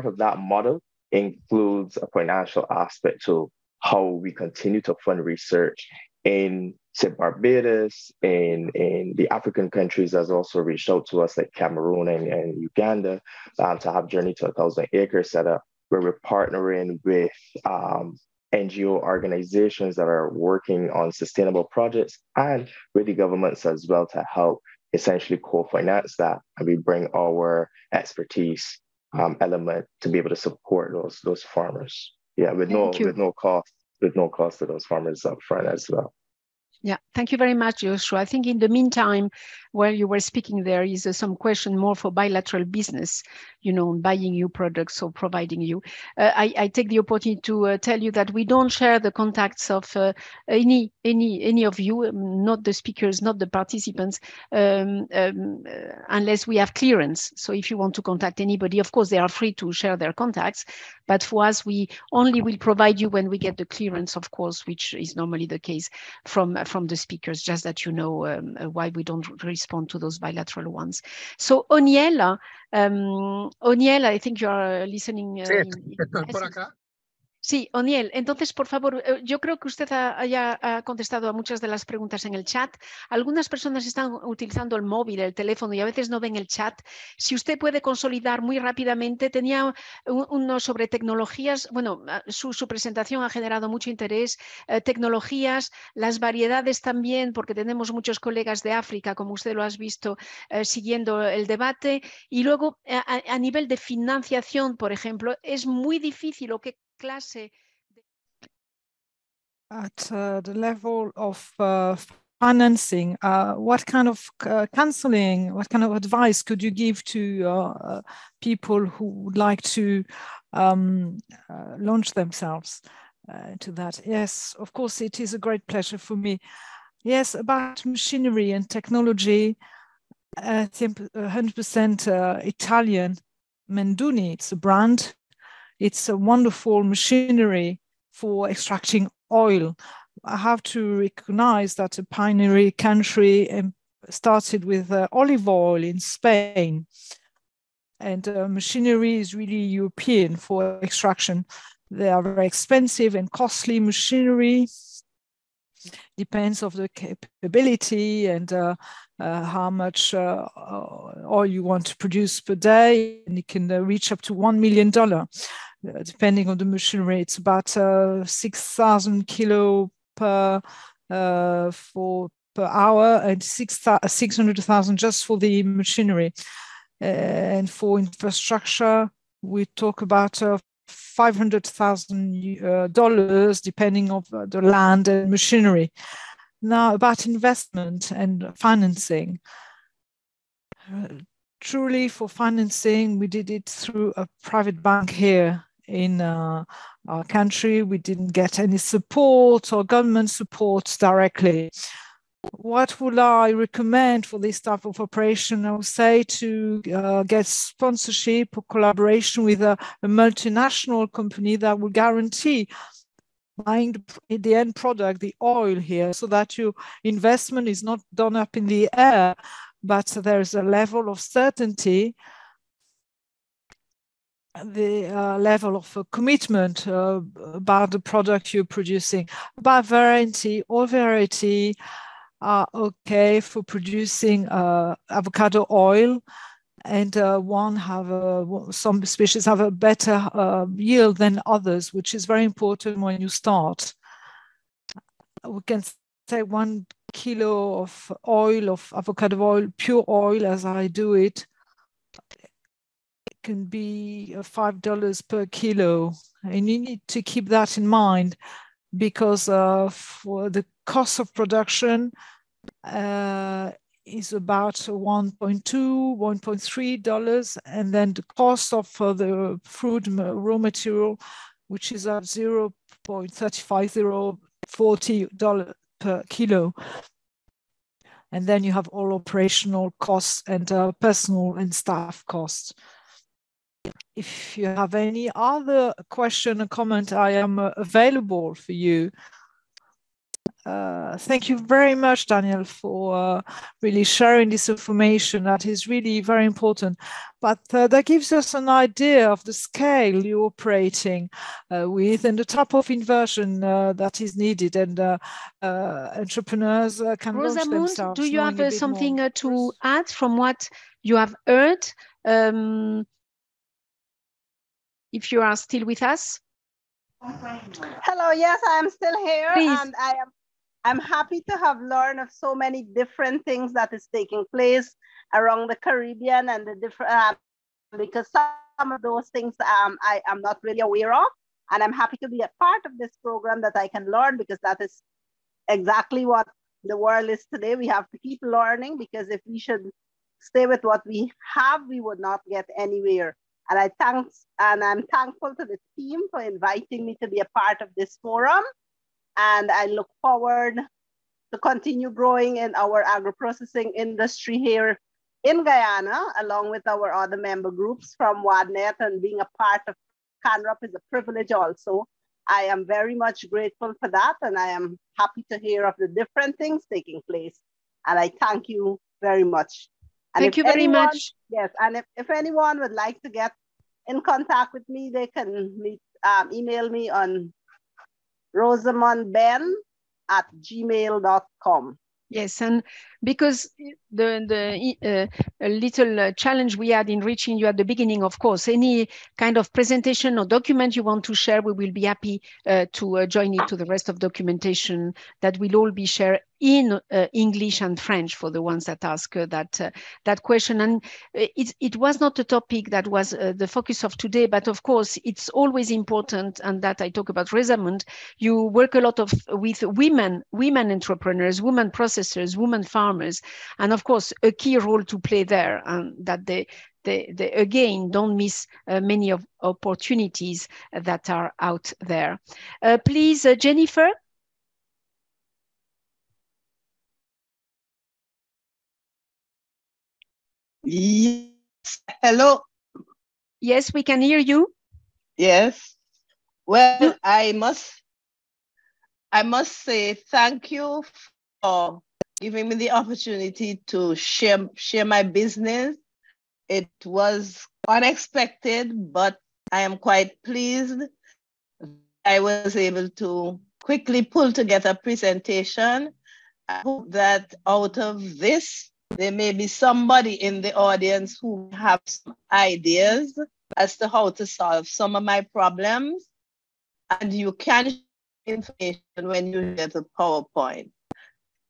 [SPEAKER 4] of that model includes a financial aspect to how we continue to fund research in, say, Barbados, in the African countries has also reached out to us, like Cameroon and Uganda, to have Journey to 1,000 Acres set up, where we're partnering with NGO organizations that are working on sustainable projects and with the governments as well to help essentially co-finance that. And we bring our expertise element to be able to support those farmers. With no cost to those farmers up front as well.
[SPEAKER 1] Yeah, thank you very much, Joshua. I think in the meantime, while you were speaking, there is some question more for bilateral business, buying you products or providing you. I take the opportunity to tell you that we don't share the contacts of any of you, not the speakers, not the participants, unless we have clearance. So if you want to contact anybody, of course, they are free to share their contacts. But for us, we only will provide you when we get the clearance, of course, which is normally the case from the speakers, just that you know why we don't respond to those bilateral ones. So Oniel, I think you are listening.
[SPEAKER 6] Por acá.
[SPEAKER 1] Sí, Oniel, entonces, por favor, yo creo que usted haya contestado a muchas de las preguntas en el chat. Algunas personas están utilizando el móvil, el teléfono y a veces no ven el chat. Si usted puede consolidar muy rápidamente, tenía uno sobre tecnologías. Bueno, su presentación ha generado mucho interés. Tecnologías, las variedades también, porque tenemos muchos colegas de África, como usted lo has visto, siguiendo el debate. Y luego, a nivel de financiación, por ejemplo, es muy difícil o qué clase.
[SPEAKER 7] At the level of financing, what kind of counseling, what kind of advice could you give to people who would like to launch themselves to that? Yes, of course, it is a great pleasure for me. Yes, about machinery and technology, 100% Italian, Menduni, it's a brand. It's a wonderful machinery for extracting oil. I have to recognize that a pioneering country started with olive oil in Spain. And machinery is really European for extraction. They are very expensive and costly machinery. Depends of the capability and how much oil you want to produce per day, and it can reach up to $1 million, depending on the machinery. It's about 6,000 kilo per hour and 600,000 just for the machinery. And for infrastructure, we talk about $500,000 depending on the land and machinery. Now about investment and financing. Truly for financing, we did it through a private bank here in our country. We didn't get any support or government support directly. What would I recommend for this type of operation? I would say to get sponsorship or collaboration with a multinational company that will guarantee buying the end product, the oil here, so that your investment is not done up in the air, but there's a level of certainty, the level of commitment about the product you're producing. About variety, all variety are okay for producing avocado oil, and some species have a better yield than others, which is very important when you start. We can say 1 kilo of oil, of avocado oil, pure oil, as I do it, can be $5 per kilo, and you need to keep that in mind, because for the cost of production is about $1.3, and then the cost of the fruit raw material, which is at $0.35040 per kilo. And then you have all operational costs and personal and staff costs. If you have any other question or comment, I am available for you. Thank you very much, Daniel, for really sharing this information. That is really very important. But that gives us an idea of the scale you're operating with and the type of inversion that is needed, and entrepreneurs can launch themselves.
[SPEAKER 1] Rosamund, do you have something to add from what you have heard? If you are still with us.
[SPEAKER 8] Hello, yes, I am still here. Please. And I'm happy to have learned of so many different things that is taking place around the Caribbean, and the different, because some of those things I am not really aware of. And I'm happy to be a part of this program that I can learn, because that is exactly what the world is today. We have to keep learning, because if we should stay with what we have, we would not get anywhere. And I'm thankful to the team for inviting me to be a part of this forum. And I look forward to continue growing in our agro-processing industry here in Guyana, along with our other member groups from WADNET, and being a part of CANROP is a privilege also. I am very much grateful for that, and I am happy to hear of the different things taking place. And I thank you very much. And
[SPEAKER 1] thank you very much.
[SPEAKER 8] Yes, and if anyone would like to get in contact with me, they can email me on rosamundbenn@gmail.com.
[SPEAKER 1] Yes, and because the little challenge we had in reaching you at the beginning, of course, any kind of presentation or document you want to share, we will be happy to join it to the rest of documentation that will all be shared in English and French for the ones that ask that question. And it was not a topic that was the focus of today, but of course, it's always important, and that I talk about Rosamund. You work a lot with women entrepreneurs, women processors, women farmers, and of course, a key role to play there, and that they again don't miss many of opportunities that are out there. Please, Jennifer.
[SPEAKER 9] Yes. Hello.
[SPEAKER 1] Yes, we can hear you.
[SPEAKER 9] Yes. Well, I must say thank you for giving me the opportunity to share my business. It was unexpected, but I am quite pleased I was able to quickly pull together a presentation. I hope that out of this, there may be somebody in the audience who have some ideas as to how to solve some of my problems. And you can share information when you get the PowerPoint.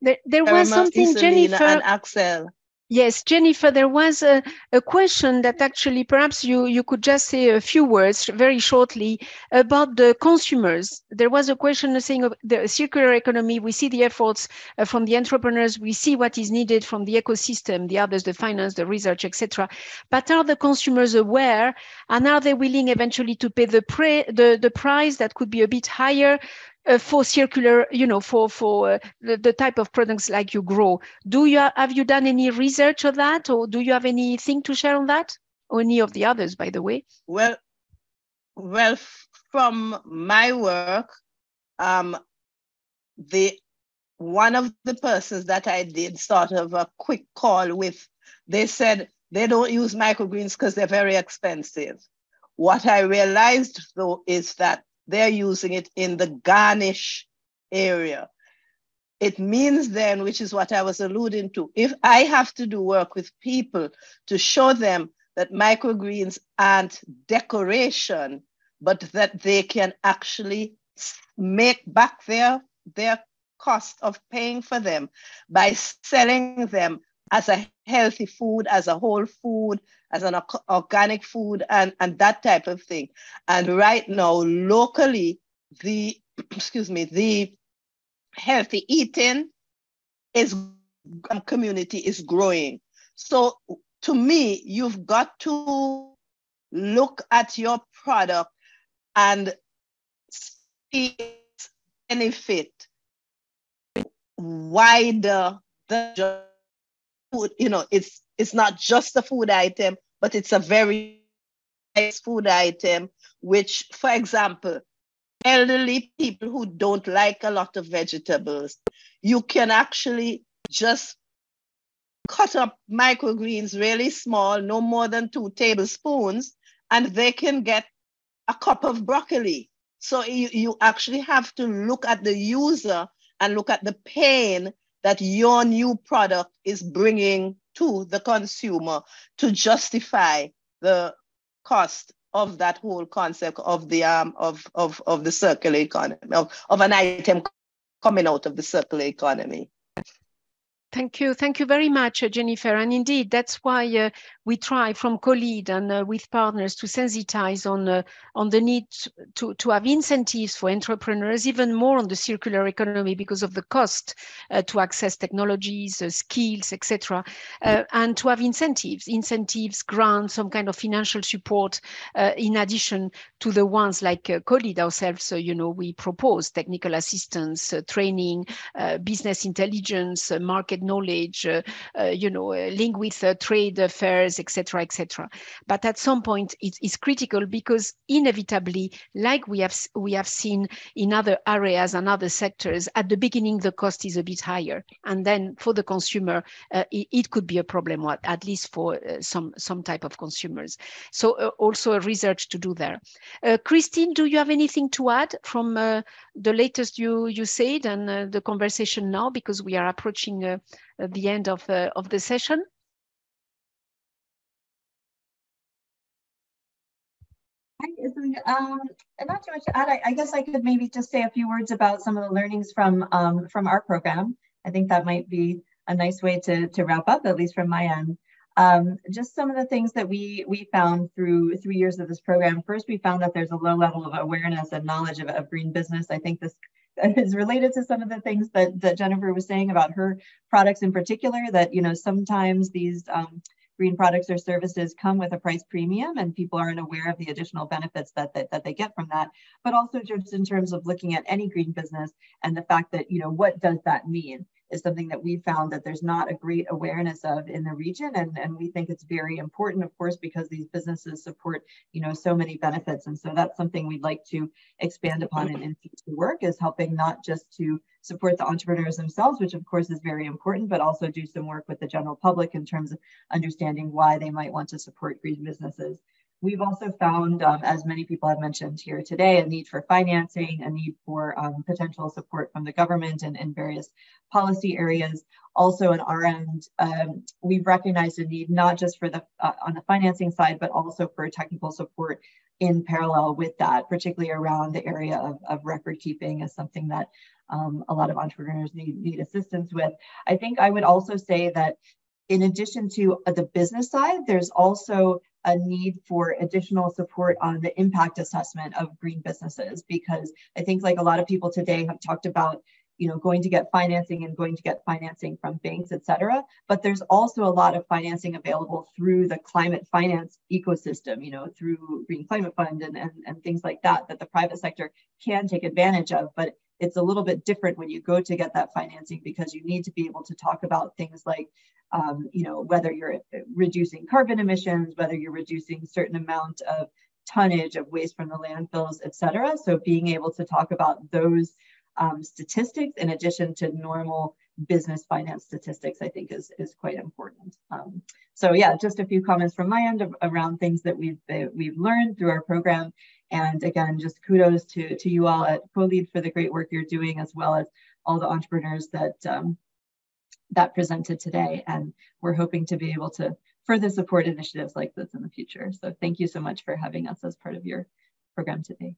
[SPEAKER 1] There was something, Jennifer
[SPEAKER 9] and Axel.
[SPEAKER 1] Yes, Jennifer, there was a question that actually perhaps you could just say a few words very shortly about the consumers. There was a question saying of the circular economy. We see the efforts from the entrepreneurs. We see what is needed from the ecosystem, the others, the finance, the research, etc. But are the consumers aware, and are they willing eventually to pay the price that could be a bit higher for circular, for the type of products like you grow? Have you done any research on that, or do you have anything to share on that, or any of the others, by the way?
[SPEAKER 9] Well, from my work, one of the persons that I did sort of a quick call with, they said they don't use microgreens because they're very expensive. What I realized though is that they're using it in the garnish area. It means then, which is what I was alluding to, if I have to do work with people to show them that microgreens aren't decoration, but that they can actually make back their cost of paying for them by selling them as a healthy food, as a whole food, as an organic food, and that type of thing. And right now, locally, the healthy eating community is growing. So to me, you've got to look at your product and see its benefit wider than just food. It's not just a food item, but it's a very nice food item, which, for example, elderly people who don't like a lot of vegetables, you can actually just cut up microgreens really small, no more than 2 tablespoons, and they can get a cup of broccoli. So you actually have to look at the user and look at the pain that your new product is bringing to the consumer to justify the cost of that whole concept of the of the circular economy, of an item coming out of the circular economy.
[SPEAKER 1] Thank you very much, Jennifer. And indeed, that's why we try from COLEAD and with partners to sensitize on the need to have incentives for entrepreneurs, even more on the circular economy because of the cost to access technologies, skills, etc. And to have incentives, grants, some kind of financial support in addition to the ones like COLEAD ourselves. We propose technical assistance, training, business intelligence, market knowledge, link with trade affairs, etc., etc. But at some point, it's critical because inevitably, like we have seen in other areas and other sectors, at the beginning the cost is a bit higher, and then for the consumer, it could be a problem, at least for some type of consumers. So also a research to do there. Christine, do you have anything to add from the latest you said and the conversation now, because we are approaching the end of the session?
[SPEAKER 10] Not too much to add. I guess I could maybe just say a few words about some of the learnings from our program. I think that might be a nice way to wrap up, at least from my end. Just some of the things that we found through 3 years of this program. First, we found that there's a low level of awareness and knowledge of green business. I think this is related to some of the things that Jennifer was saying about her products in particular, that sometimes these green products or services come with a price premium and people aren't aware of the additional benefits that they get from that. But also just in terms of looking at any green business and the fact that, what does that mean is something that we found that there's not a great awareness of in the region. And we think it's very important, of course, because these businesses support, so many benefits. And so that's something we'd like to expand upon in future work, is helping not just to support the entrepreneurs themselves, which of course is very important, but also do some work with the general public in terms of understanding why they might want to support green businesses. We've also found, as many people have mentioned here today, a need for financing, a need for potential support from the government and in various policy areas. Also on our end, we've recognized a need not just for the on the financing side, but also for technical support in parallel with that, particularly around the area of record keeping is something that a lot of entrepreneurs need assistance with. I think I would also say that in addition to the business side, there's also a need for additional support on the impact assessment of green businesses, because I think like a lot of people today have talked about, you know, going to get financing from banks, et cetera. But there's also a lot of financing available through the climate finance ecosystem, you know, through Green Climate Fund and things like that the private sector can take advantage of. But it's a little bit different when you go to get that financing, because you need to be able to talk about things like, you know, whether you're reducing carbon emissions, whether you're reducing certain amount of tonnage of waste from the landfills, et cetera. So being able to talk about those statistics in addition to normal business finance statistics, I think is quite important. So yeah, just a few comments from my end around things that we've learned through our program. And again, just kudos to you all at COLEAD for the great work you're doing, as well as all the entrepreneurs that presented today. And we're hoping to be able to further support initiatives like this in the future. So thank you so much for having us as part of your program today.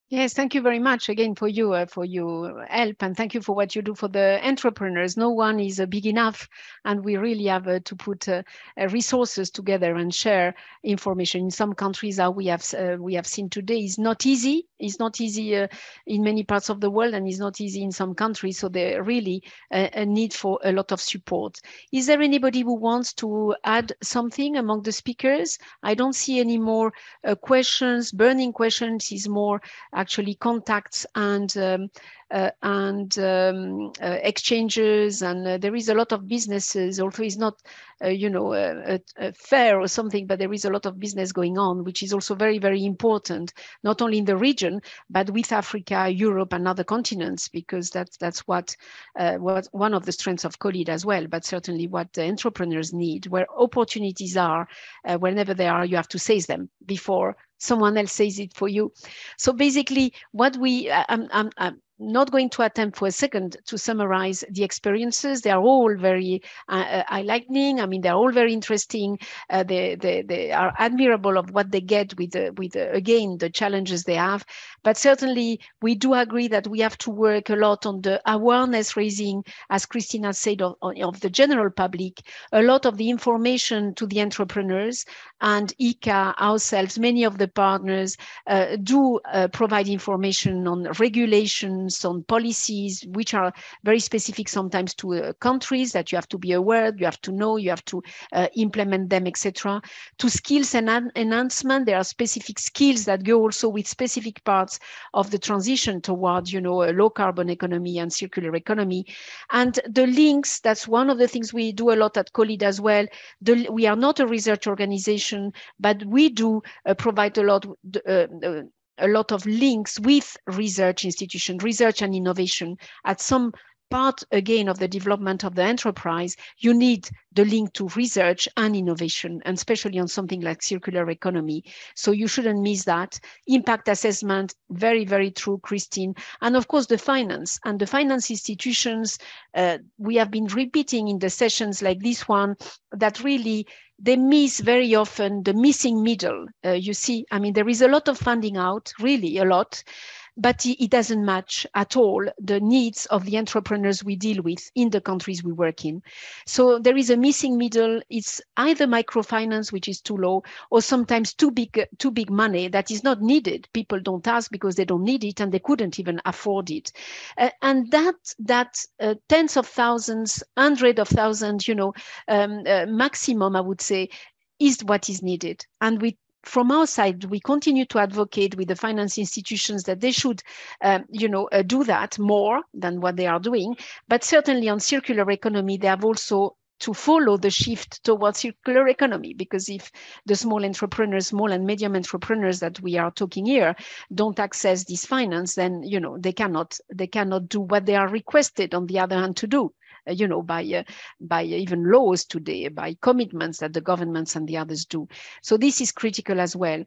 [SPEAKER 1] Yes, thank you very much again for your help, and thank you for what you do for the entrepreneurs. No one is big enough, and we really have to put resources together and share information. In some countries, we have seen today, is not easy. It's not easy in many parts of the world, and it's not easy in some countries. So there really a need for a lot of support. Is there anybody who wants to add something among the speakers? I don't see any more questions, burning questions. Is more actually contacts and exchanges, and there is a lot of businesses. Although it's not, you know, a fair or something, but there is a lot of business going on, which is also very, very important, not only in the region, but with Africa, Europe, and other continents, because that's what one of the strengths of COLEAD as well, but certainly what the entrepreneurs need, where opportunities are, whenever they are, you have to seize them before someone else says it for you. So basically, what I'm not going to attempt for a second to summarize the experiences. They are all very enlightening. I mean, they're all very interesting. They are admirable of what they get with again, the challenges they have. But certainly, we do agree that we have to work a lot on the awareness raising, as Christina said, of the general public, a lot of the information to the entrepreneurs, and IICA, ourselves, many of the partners do provide information on regulations, on policies, which are very specific sometimes to countries that you have to be aware, you have to know, you have to implement them, etc. To skills and enhancement, there are specific skills that go also with specific parts of the transition towards, you know, a low carbon economy and circular economy. And the links, that's one of the things we do a lot at COLEAD as well. We are not a research organization, but we do provide a lot of links with research institutions, research and innovation. At some part, again, of the development of the enterprise, you need the link to research and innovation, and especially on something like circular economy. So you shouldn't miss that. Impact assessment, very, very true, Christine. And of course, the finance. And the finance institutions, we have been repeating in the sessions like this one, that really, they miss very often the missing middle. You see, I mean, there is a lot of funding out, really a lot, but it doesn't match at all the needs of the entrepreneurs we deal with in the countries we work in. So there is a missing middle. It's either microfinance, which is too low, or sometimes too big money that is not needed. People don't ask because they don't need it and they couldn't even afford it. And that tens of thousands, hundreds of thousands, you know, maximum, I would say, is what is needed. And from our side, we continue to advocate with the finance institutions that they should, do that more than what they are doing. But certainly on circular economy, they have also to follow the shift towards circular economy, because if the small and medium entrepreneurs that we are talking here don't access this finance, then, you know, they cannot do what they are requested on the other hand to do. you know, by even laws today, by commitments that the governments and the others do. So this is critical as well.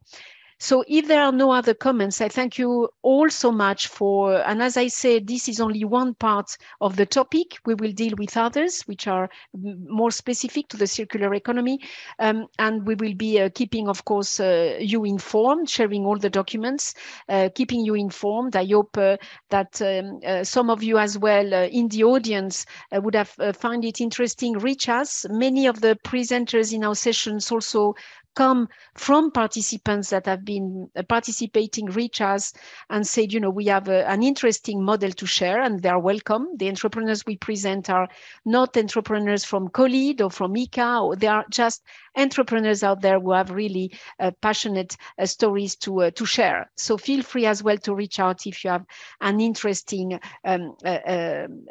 [SPEAKER 1] So if there are no other comments, I thank you all so much for, and as I said, this is only one part of the topic. We will deal with others, which are more specific to the circular economy. And we will be keeping, of course, you informed, sharing all the documents, keeping you informed. I hope that some of you as well in the audience would have found it interesting. Reach us. Many of the presenters in our sessions also come from participants that have been participating, reach us and said, you know, we have an interesting model to share, and they are welcome. The entrepreneurs we present are not entrepreneurs from COLEAD or from IICA, or they are just entrepreneurs out there who have really passionate stories to share. So feel free as well to reach out if you have an interesting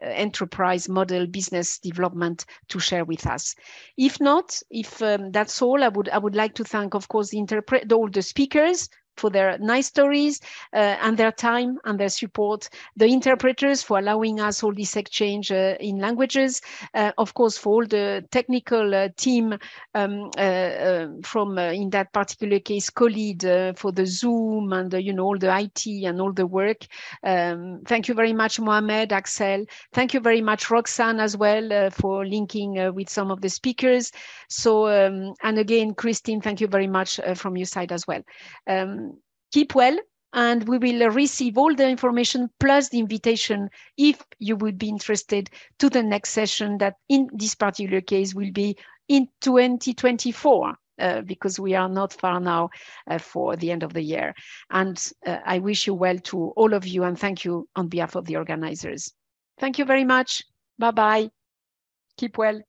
[SPEAKER 1] enterprise model, business development to share with us. If not, if that's all, I would like to thank, of course, all the speakers for their nice stories and their time and their support, the interpreters for allowing us all this exchange in languages, of course, for all the technical team from, in that particular case, COLEAD for the Zoom and, you know, all the IT and all the work. Thank you very much, Mohamed, Axel. Thank you very much, Roxanne, as well, for linking with some of the speakers. So, and again, Christine, thank you very much from your side as well. Keep well, and we will receive all the information plus the invitation if you would be interested to the next session that in this particular case will be in 2024 because we are not far now for the end of the year. And I wish you well to all of you and thank you on behalf of the organizers. Thank you very much. Bye-bye. Keep well.